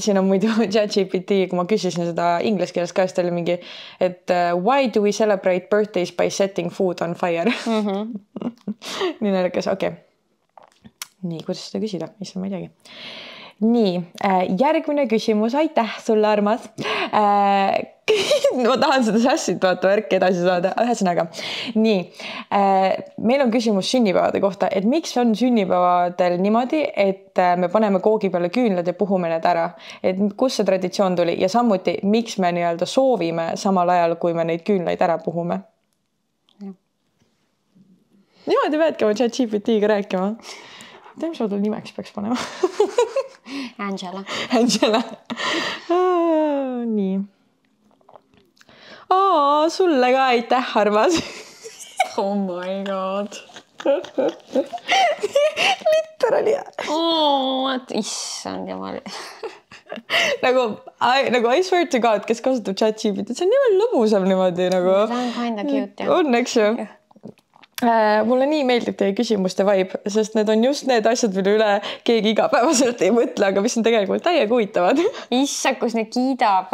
Siin on muidu ChatGPT, kui ma küsisin seda inglise keeles ka, oli mingi, et why do we celebrate birthdays by setting food on fire? Nii naljakas, okei. Nii, kuidas seda küsida? Mis on, ma ei teagi. Nii, järgmine küsimus. Aitäh sulle, armas. Ma tahan seda sassit vaata värki edasi saada. Ühesõnaga. Nii, meil on küsimus sünnipäevade kohta, et miks on sünnipäevadel niimoodi, et me paneme koogi peale küünlad ja puhume need ära? Et kus see traditsioon tuli? Ja samuti, miks me nii-öelda soovime samal ajal, kui me neid küünlaid ära puhume? Niimoodi peadki oma ChatGPT-ga rääkima. Tea, mis ma nimeks peaks panema? Angela. Nii. Sulle ka aitäh, armas. Oh my god. Literally. Issand jumal. Nagu I swear to God, kes kasutab ChatGPT, see on niimoodi lõbusam niimoodi nagu. See on kinda cute, jah. On, eks ju? Mulle nii meeldib teie küsimuste vibe, sest need on just need asjad, mille üle keegi igapäevaselt ei mõtle, aga mis on tegelikult täiega huvitavad. Issa, kus need kiidab.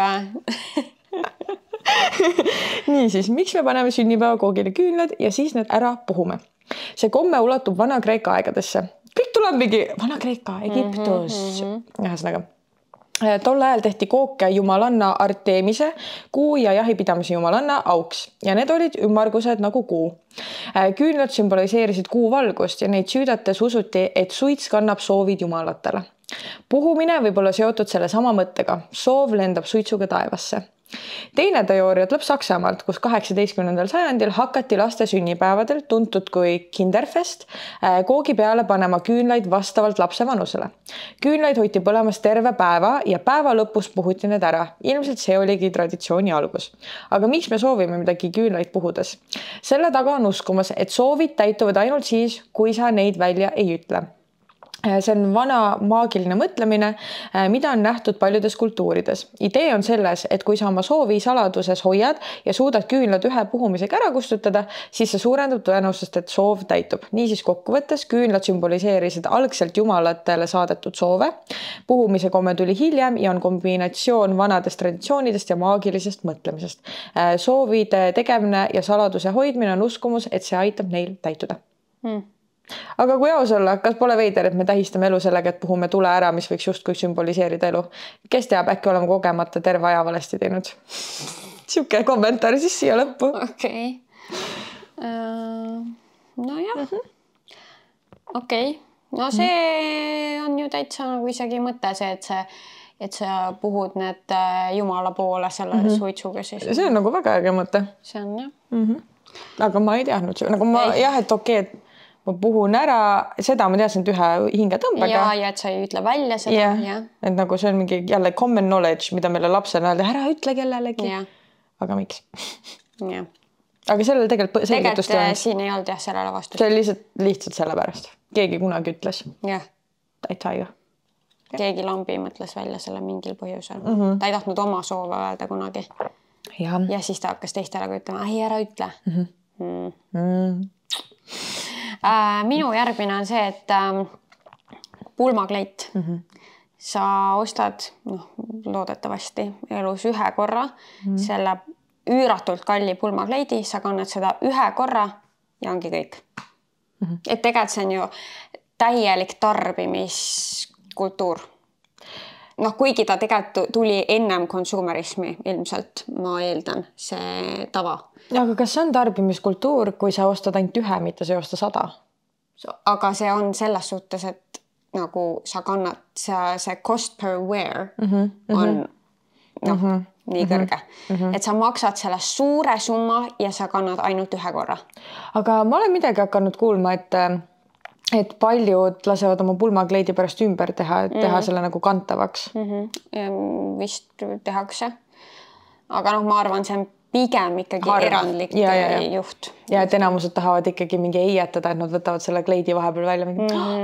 Nii siis, miks me paneme sünnipäevakoogile küünlad ja siis need ära puhume? See komme ulatub Vana-Kreeka aegadesse. Kõik tuleb mingi Vana-Kreeka, Egiptus. Ühesõnaga. Tol ajal tehti kooke jumalanna Artemise, kuu ja jahipidamise jumalanna auks ja need olid ümmargused nagu kuu. Küünlad sümboliseerisid kuu valgust ja neid süüdates usuti, et suits kannab soovid jumalatele. Puhumine võib olla seotud selle sama mõttega. Soov lendab suitsuga taevasse. Teine teooria tuleb Saksamaalt, kus 18. sajandil hakati laste sünnipäevadel, tuntud kui Kinderfest, koogi peale panema küünlaid vastavalt lapse vanusele. Küünlaid hoiti põlemas terve päeva ja päeva lõpus puhuti need ära. Ilmselt see oligi traditsiooni algus. Aga miks me soovime midagi küünlaid puhudes? Selle taga on uskumas, et soovid täituvad ainult siis, kui sa neid välja ei ütle. See on vana maagiline mõtlemine, mida on nähtud paljudes kultuurides. Idee on selles, et kui sa oma soovi saladuses hoiad ja suudad küünlad ühe puhumisega ära kustutada, siis see suurendab tõenäosust, et soov täitub. Niisiis kokkuvõttes küünlad sümboliseerisid algselt jumalatele saadetud soove. Puhumise komme tuli hiljem ja on kombinatsioon vanadest traditsioonidest ja maagilisest mõtlemisest. Soovide tegemine ja saladuse hoidmine on uskumus, et see aitab neil täituda. Aga kui aus olla, kas pole veider, et me tähistame elu sellega, et puhume tule ära, mis võiks justkui sümboliseerida elu? Kes teab, äkki oleme kogemata terve aja valesti teinud? Siuke kommentaar siis siia lõppu. Okei. No jah. Okei. No see on ju täitsa nagu isegi mõte see, et sa puhud need jumala poole selle suitsuga siis. See on nagu väga äge mõte. See on jah. Aga ma ei teadnud. Nagu ma jah, et okei, et ma puhun ära, seda ma teadsin, et ühe hingetõmbega. Ja et sa ei ütle välja seda. Ja. Et nagu see on mingi jälle common knowledge, mida meile lapsena öelda, ära ütle kellelegi. Aga miks? Ja. Aga sellele tegelikult selgitust on. Siin ei olnud jah sellele vastust. See oli lihtsalt selle pärast. Keegi kunagi ütles. Jah. Ta ei taju. Keegi lambi mõtles välja selle mingil põhjusel. Ta ei tahtnud oma soove öelda kunagi. Ja siis ta hakkas teistele ütlema, ei ära ütle. Minu järgmine on see, et pulmakleit. Sa ostad loodetavasti elus ühe korra selle üüratult kalli pulmakleidi, sa kannad seda ühe korra ja ongi kõik. Et tegelikult see on ju täielik tarbimiskultuur. Noh, kuigi ta tegelikult tuli ennem konsumerismi ilmselt, ma eeldan, see tava. Aga kas see on tarbimiskultuur, kui sa ostad ainult ühe, mitte sa ei osta 100? Aga see on selles suhtes, et nagu sa kannad, see cost per wear on nii kõrge. Et sa maksad selle suure summa ja sa kannad ainult ühe korra. Aga ma olen midagi hakanud kuulma, et paljud lasevad oma pulmakleidi pärast ümber teha selle nagu kantavaks. Vist tehakse. Aga noh, ma arvan, see on pigem ikkagi erandlik juht. Ja et enamused tahavad ikkagi mingi eietada, et nad võtavad selle kleidi vahepeal välja.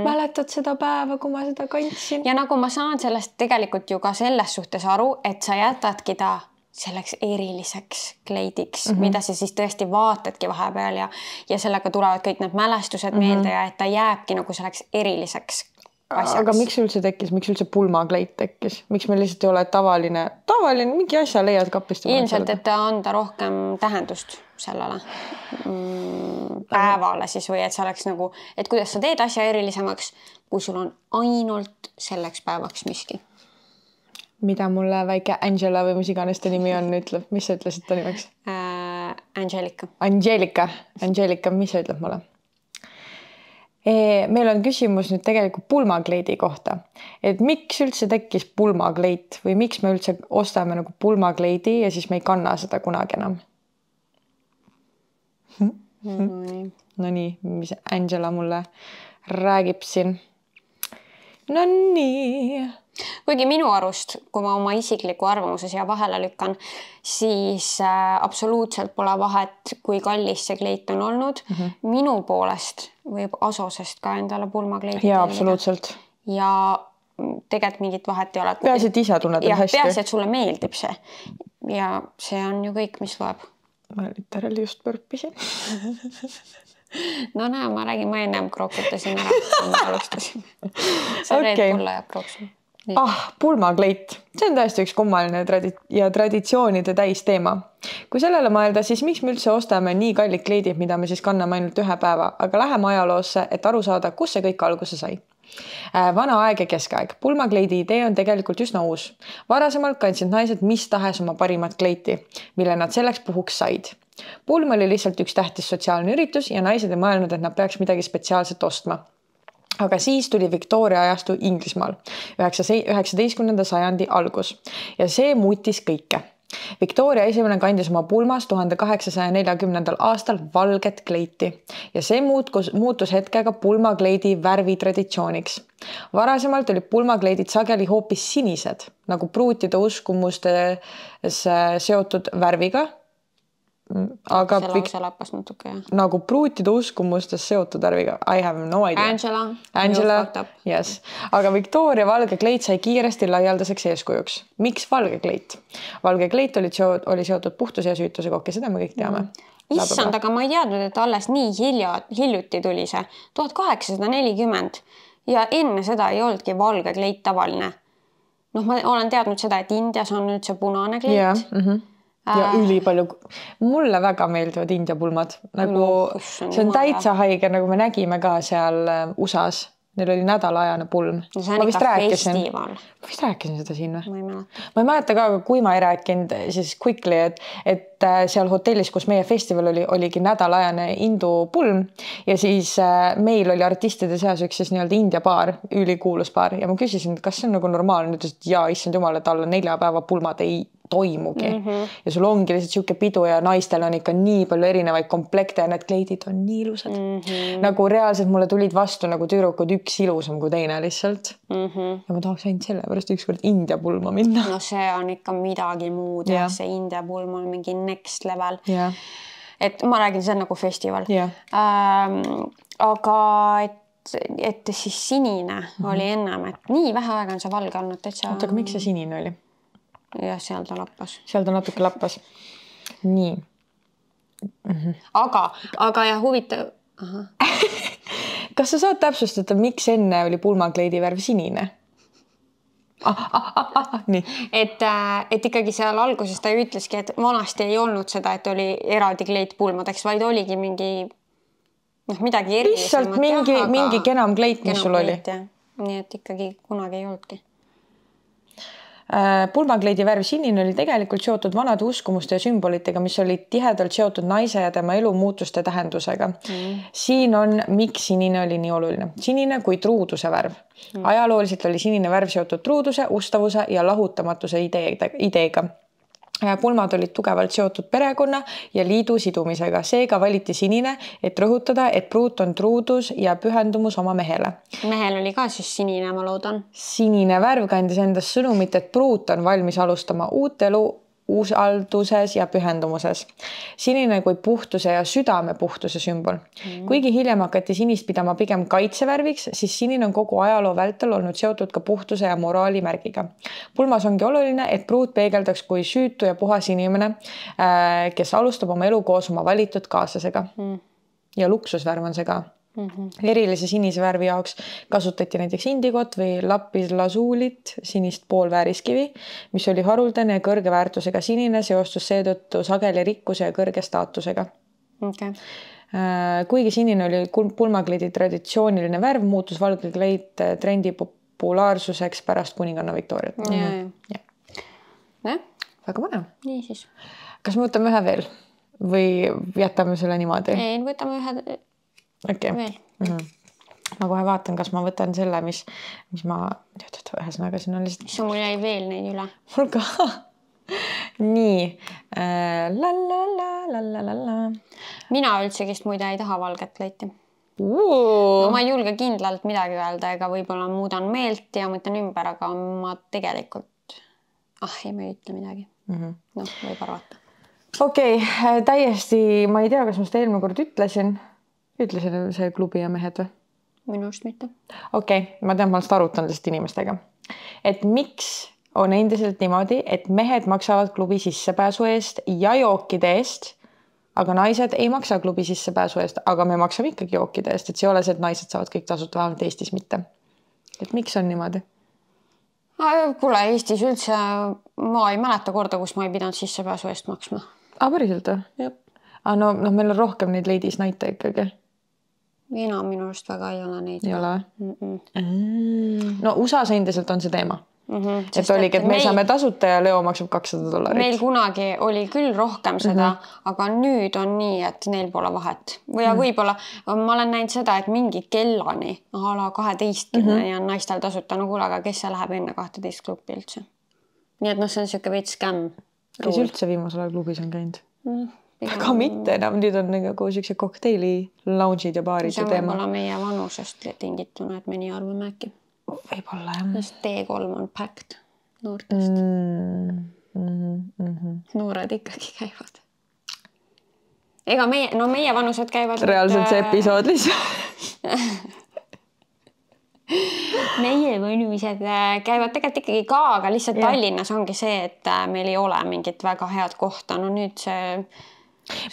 Mäletad seda päeva, kui ma seda kantsin? Ja nagu ma saan sellest tegelikult ju ka selles suhtes aru, et sa jätadki ta selleks eriliseks kleidiks, mida sa siis tõesti vaatadki vahepeal ja sellega tulevad kõik need mälestused meelde ja et ta jääbki nagu selleks eriliseks asjaks. Aga miks üldse tekkis? Miks üldse pulmakleit tekkis? Miks meil lihtsalt ei ole tavaline mingi asja leiad kapist? Ilmselt, et anda rohkem tähendust sellele päevale siis või et see oleks nagu, et kuidas sa teed asja erilisemaks, kui sul on ainult selleks päevaks miski. Mida mulle väike Angela või mis iganes ta nimi on ütleb? Mis sa ütlesid ta nimeks? Angelika. Angelika, mis sa ütleb mulle? Meil on küsimus nüüd tegelikult pulmakleidi kohta. Et miks üldse tekkis pulmakleit või miks me üldse ostame nagu pulmakleidi ja siis me ei kanna seda kunagi enam? No nii, mis Angela mulle räägib siin. No nii. Kuigi minu arust, kui ma oma isikliku arvamuse siia vahele lükkan, siis absoluutselt pole vahet, kui kallis see kleit on olnud. Minu poolest võib Asosest ka endale pulmakleidi ja absoluutselt. Ja tegelikult mingit vahet ei ole. Peaasi, et ise tunned hästi. Peaasi, et sulle meeldib see. Ja see on ju kõik, mis loeb. Ma literally just põrpisin. No näe, ma räägin, ma ennem krookutasin ära, kui me alustasin. See Red Bull ajab krooksin. Pulmakleit. See on tõesti üks kummaline ja traditsioonide täis teema. Kui sellele mõelda, siis miks me üldse ostame nii kallid kleidid, mida me siis kanname ainult ühe päeva, aga läheme ajaloosse, et aru saada, kus see kõik alguse sai. Vana aeg ja keskaeg. Pulmakleidi idee on tegelikult üsna uus. Varasemalt kandsid naised mis tahes oma parimat kleiti, mille nad selleks puhuks said. Pulm oli lihtsalt üks tähtis sotsiaalne üritus ja naised ei mõelnud, et nad peaks midagi spetsiaalset ostma. Aga siis tuli Victoria ajastu Inglismaal 19. sajandi algus ja see muutis kõike. Victoria esimene kandis oma pulmas 1840. aastal valget kleiti ja see muutus hetkega pulmakleidi värvitraditsiooniks. Varasemalt olid pulmakleidid sageli hoopis sinised, nagu pruutide uskumustes seotud värviga. Aga nagu pruutide uskumustes seotud värviga. I have no idea. Angela. Yes. Aga Victoria valge kleit sai kiiresti laialdaseks eeskujuks. Miks valge kleit? Valge kleit oli seotud puhtuse ja süütuse kokki, seda me kõik teame. Issand, aga ma ei teadnud, et alles nii hiljuti tuli see 1840 ja enne seda ei oldki valge kleit tavaline. Noh, ma olen teadnud seda, et Indias on nüüd see punane kleit. Ja üli palju. Mulle väga meeldivad India pulmad. Nagu, see on täitsa haige, nagu me nägime ka seal USA-s. Neil oli nädalaajane pulm. No see on ikka festival. Ma vist rääkisin seda siin või? Ma ei mäleta. Ma ei mäleta ka, aga kui ma ei rääkinud, siis quickly, et seal hotellis, kus meie festival oligi nädalaajane indu pulm ja siis meil oli artistide seas üks siis nii-öelda India paar, ülikuulus paar ja ma küsisin, et kas see on nagu normaalne, ütles, et jaa, issand jumal, et alla 4 päeva pulmad ei toimugi. Ja sul ongi lihtsalt siuke pidu ja naistel on ikka nii palju erinevaid komplekte ja need kleidid on nii ilusad. Nagu reaalselt mulle tulid vastu nagu tüdrukud üks ilusam kui teine lihtsalt. Ja ma tahaks ainult selle pärast ükskord India pulma minna. No see on ikka midagi muud ja see India pulm on mingi next level. Et ma räägin, see on nagu festival. Aga et siis sinine oli ennem, et nii vähe aega on see valge olnud. Aga miks see sinine oli? Ja seal ta lappas. Seal ta natuke lappas. Nii. Aga ja huvitav. Kas sa saad täpsustada, miks enne oli pulmakleidi värv sinine? Nii. Et ikkagi seal alguses ta ütleski, et vanasti ei olnud seda, et oli eraldi kleit pulmadeks, vaid oligi mingi midagi erilisemat. Lihtsalt mingi kenam kleit, mis sul oli. Nii et ikkagi kunagi ei olnudki. Pulmakleidi värv sinine oli tegelikult seotud vanade uskumuste ja sümbolitega, mis olid tihedalt seotud naise ja tema elu muutuste tähendusega. Siin on, miks sinine oli nii oluline. Sinine kui truuduse värv. Ajalooliselt oli sinine värv seotud truuduse, ustavuse ja lahutamatuse ideega. Pulmad olid tugevalt seotud perekonna ja liidu sidumisega. Seega valiti sinine, et rõhutada, et pruut on truudus ja pühendumus oma mehele. Mehel oli ka siis sinine, ma loodan. Sinine värv kandis endast sõnumit, et pruut on valmis alustama uut elu usalduses ja pühendumuses. Sinine kui puhtuse ja südame puhtuse sümbol. Kuigi hiljem hakati sinist pidama pigem kaitsevärviks, siis sinine on kogu ajaloo vältel olnud seotud ka puhtuse ja moraali märgiga. Pulmas ongi oluline, et pruut peegeldaks kui süütu ja puhas inimene, kes alustab oma elu koos oma valitud kaaslasega. Ja luksusvärv on see ka. Erilise sinise värvi jaoks kasutati näiteks indigot või lapislasuulit, sinist poolvääriskivi, mis oli haruldane ja kõrge väärtusega sinine seostus seetõttu sageli rikkuse ja kõrge staatusega. Kuigi sinine oli pulmakleidi traditsiooniline värv, muutus valge kleit trendi populaarsuseks pärast kuninganna Victoriat. Väga mõne. Nii siis. Kas me võtame ühe veel või jätame selle niimoodi? Ei, võtame ühe veel. Ma kohe vaatan, kas ma võtan selle, mis ma ühesõnaga siin on lihtsalt. Mul jäi veel neid üle. Mul ka. Nii. Mina üldsegist muide ei taha valget kleiti. No, ma ei julge kindlalt midagi öelda, ega võib-olla muudan meelt ja mõtlen ümber, aga ma tegelikult ei ma ei ütle midagi. Võib arvata. Okei, täiesti, ma ei tea, kas ma seda eelmine kord ütlesin see klubi ja mehed või? Minu just mitte. Okei, ma tean, ma olen seda arutanud lihtsalt inimestega. Et miks on endiselt niimoodi, et mehed maksavad klubi sissepääsu eest ja jookide eest, aga naised ei maksa klubi sissepääsu eest, aga me maksame ikkagi jookide eest, et see ei ole see, et naised saavad kõik tasuta, vähemalt Eestis mitte. Et miks on niimoodi? Kuule, Eestis üldse ma ei mäleta korda, kus ma ei pidanud sissepääsu eest maksma. Päriselt või? No meil on rohkem neid ladies näite ikkagi. Mina minu arust väga ei ole neid. Ei ole? No USA-s endiselt on see teema. Et oligi, et me saame tasuta ja Leo maksab $200. Meil kunagi oli küll rohkem seda, aga nüüd on nii, et neil pole vahet. Või võib-olla ma olen näinud seda, et mingi kellani, ala 12 ja on naistel tasuta. No kuule, aga kes see läheb enne 12 klubi üldse? Nii et see on siuke veits scam. Kes üldse viimasel ajal klubis on käinud? Aga mitte enam, nüüd on nagu siukse kokteili lounge'id ja baarid ja teema. See on võib-olla meie vanusest tingituna, et me nii arvame äkki. Võib-olla jah. Sest T3 on packed noortest. Noored ikkagi käivad. Ega meie vanused käivad... Reaalselt see episood lihtsalt. Meie vanused käivad tegelikult ikkagi ka, aga lihtsalt Tallinnas ongi see, et meil ei ole mingit väga head kohta. No nüüd see...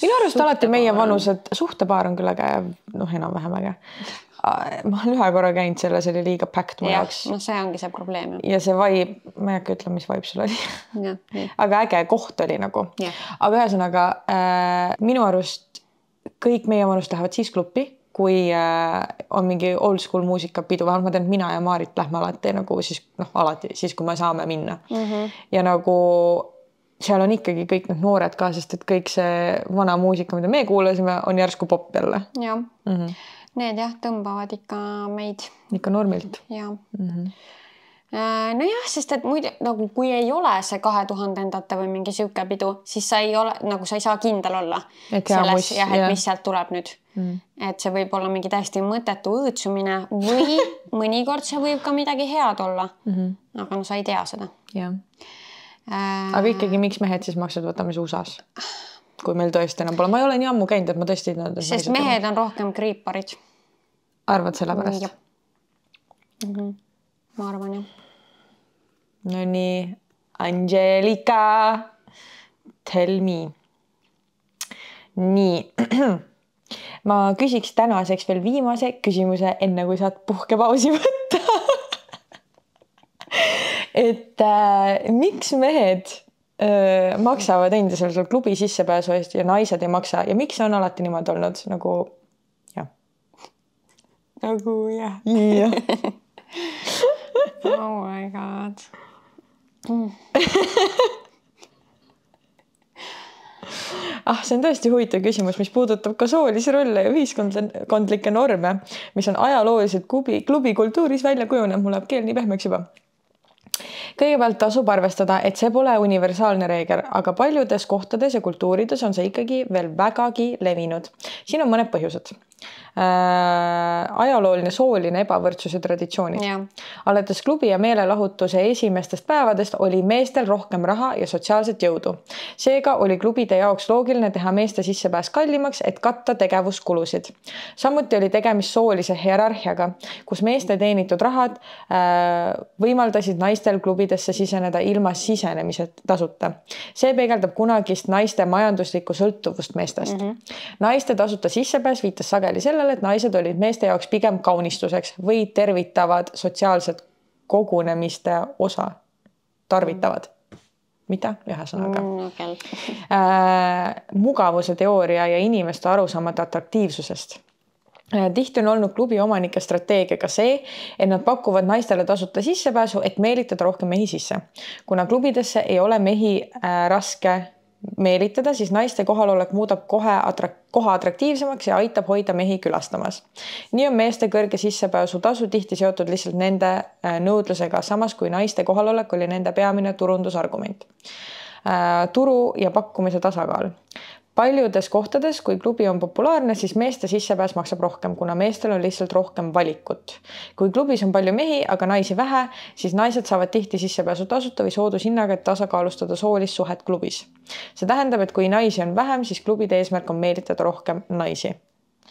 Minu arust alati meie vanused, suhtepaar on küll äge, enam-vähem äge. Ma olen ühe korra käinud selle, see oli liiga packed mu jaoks. No see ongi see probleem. Ja see vibe, ma ei hakka ütlema, mis vibe sul oli. Aga äge koht oli nagu. Aga ühesõnaga, minu arust kõik meie vanust lähevad siis klubi, kui on mingi old school muusikapidu, vähemalt ma tean, et mina ja Maarit lähme alati nagu siis, kui me saame minna. Ja nagu seal on ikkagi kõik need noored ka, sest et kõik see vana muusika, mida me kuulasime, on järsku pop jälle. Jah. Need tõmbavad ikka meid. Ikka normilt. Jah. No jah, sest et muide, nagu kui ei ole see 2000-ndate või mingi siuke pidu, siis sa ei ole, nagu sa ei saa kindel olla selles, et mis sealt tuleb nüüd. Et see võib olla mingi täiesti mõttetu õõtsumine või mõnikord see võib ka midagi head olla. Aga sa ei tea seda. Jah. Aga ikkagi, miks mehed siis maksavad, võtame see USA-s? Kui meil tõesti enam pole. Ma ei ole nii ammu käinud, et ma tõesti... Sest mehed on rohkem kriiparid. Arvad selle pärast? Ma arvan, jah. No nii, Angelika, tell me. Nii, ma küsiks tänaseks veel viimase küsimuse, enne kui saad puhkepausi võtta. Et miks mehed maksavad endiselt klubi sissepääsu eest ja naised ei maksa ja miks on alati niimoodi olnud nagu, jah, nagu jah. Oh my god. See on tõesti huvitav küsimus, mis puudutab ka soolisi rolle ja ühiskondlikke norme, mis on ajalooliselt klubikultuuris välja kujunenud. Mul läheb keel nii pehmeks juba. Kõigepealt tasub arvestada, et see pole universaalne reegel, aga paljudes kohtades ja kultuurides on see ikkagi veel vägagi levinud. Siin on mõned põhjused. Ajalooline sooline ebavõrdsus ja traditsioonid. Alates klubi ja meelelahutuse esimestest päevadest oli meestel rohkem raha ja sotsiaalset jõudu. Seega oli klubide jaoks loogiline teha meeste sissepääs kallimaks, et katta tegevuskulusid. Samuti oli tegemist soolise hierarhiaga, kus meeste teenitud rahad võimaldasid naistel klubidesse siseneda ilma sisenemise tasuta. See peegeldab kunagist naiste majanduslikku sõltuvust meestest. Naiste tasuta sissepääs viitas sageli sellele, et naised olid meeste jaoks pigem kaunistuseks või tervitavad sotsiaalset kogunemiste osa. Tarvitavad. Mida? Ühesõnaga. Mugavuse teooria ja inimeste arusaamad atraktiivsusest. Tihti on olnud klubi omanike strateegiaga see, et nad pakuvad naistele tasuta sissepääsu, et meelitada rohkem mehi sisse. Kuna klubidesse ei ole mehi raske meelitada, siis naiste kohalolek muudab koha atraktiivsemaks ja aitab hoida mehi külastamas. Nii on meeste kõrge sissepääsu tasu tihti seotud lihtsalt nende nõudlusega, samas kui naiste kohalolek oli nende peamine turundusargument. Turu ja pakkumise tasakaal. Paljudes kohtades, kui klubi on populaarne, siis meeste sissepääs maksab rohkem, kuna meestel on lihtsalt rohkem valikut. Kui klubis on palju mehi, aga naisi vähe, siis naised saavad tihti sissepääsu tasuta või soodushinnaga, et tasakaalustada soolist suhet klubis. See tähendab, et kui naisi on vähem, siis klubide eesmärk on meelitada rohkem naisi.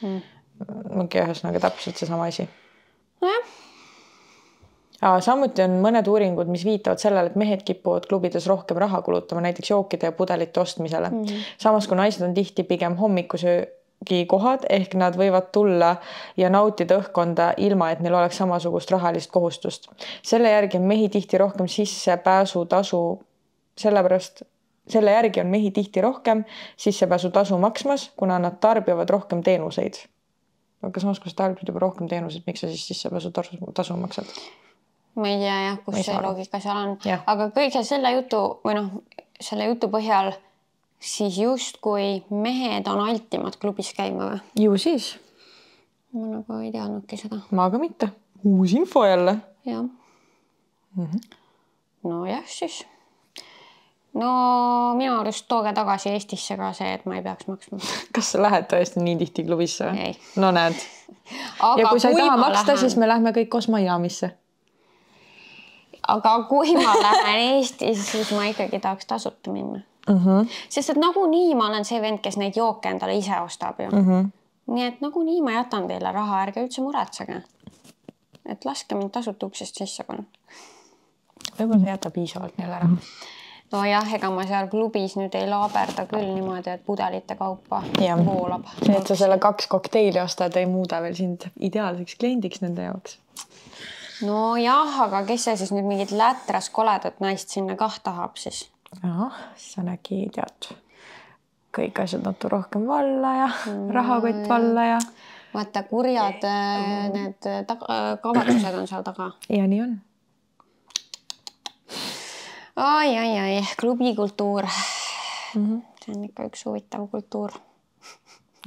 Ühesõnaga täpselt see sama asi. Samuti on mõned uuringud, mis viitavad sellele, et mehed kipuvad klubides rohkem raha kulutama, näiteks jookide ja pudelite ostmisele. Samas kui naised on tihti pigem hommikusöögi kohad, ehk nad võivad tulla ja nautida õhkkonda ilma, et neil oleks samasugust rahalist kohustust. Selle järgi on mehi tihti rohkem sissepääsu tasu, selle järgi on mehi tihti rohkem sissepääsu tasu maksmas, kuna nad tarbivad rohkem teenuseid. Aga samas, kui sa tarbid juba rohkem teenuseid, miks sa siis sissepääsu tasu maksad? Ma ei tea jah, kus see loogika seal on. Aga kõige selle jutu põhjal siis just kui mehed on altimad klubis käima või? Ju siis. Ma nagu ei teadnudki seda. Ma aga mitte. Uus info jälle. Jah. No jah siis. No minu arust tooge tagasi Eestisse ka see, et ma ei peaks maksma. Kas sa lähed tõesti nii tihti klubisse? Ei. No näed. Ja kui sa ei taha maksta, siis me lähme kõik koos Miamisse. Aga kui ma lähen Eestis, siis ma ikkagi tahaks tasuta minna. Sest et nagu nii ma olen see vend, kes neid jooke endale ise ostab ju. Nii et nagu nii ma jätan teile raha, ärge üldse muretsege. Et laske mind tasuta uksest sisse panna. Võib-olla see jäta piisavalt neil ära. No jah, ega ma seal klubis nüüd ei laaberda küll niimoodi, et pudelite kaupa voolab. See, et sa selle 2 kokteili ostad, ei muuda veel sind ideaalseks kliendiks nende jaoks. No jah, aga kes see siis nüüd mingid lätras koledat naist sinna tahab siis? Siis on äkki tead kõik asjad natuke rohkem valla ja rahakott valla ja... Vaata, kurjad need kavatsused on seal taga. Ja nii on. Ai, klubikultuur. See on ikka üks huvitav kultuur.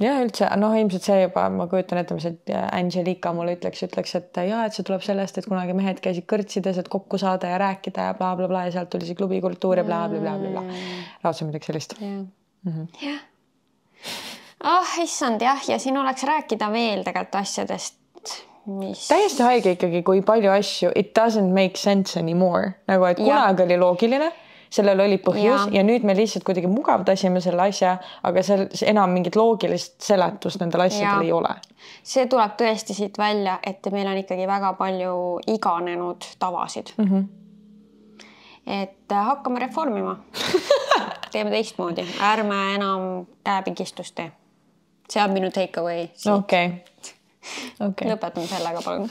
Ja üldse, ilmselt see juba, ma kujutan ette, mis Angelika mulle ütleks, et see tuleb sellest, et kunagi mehed käisid kõrtsides, et kokku saada ja rääkida ja bla, ja sealt tuli see klubikultuur ja bla. Laudse midagi sellist. Jah. Issand jah, ja siin oleks rääkida veel tegelikult asjadest, mis... Täiesti haige ikkagi, kui palju asju, it doesn't make sense anymore. Nagu, et kunagi oli loogiline, sellel oli põhjus ja nüüd me lihtsalt kuidagi mugavdasime selle asja, aga enam mingit loogilist seletust nendel asjadel ei ole. See tuleb tõesti siit välja, et meil on ikkagi väga palju iganenud tavasid. Et hakkame reformima. Teeme teistmoodi. Ärme enam käepigistust tee. See on minu take away. Okay. Lõpetame sellega palun.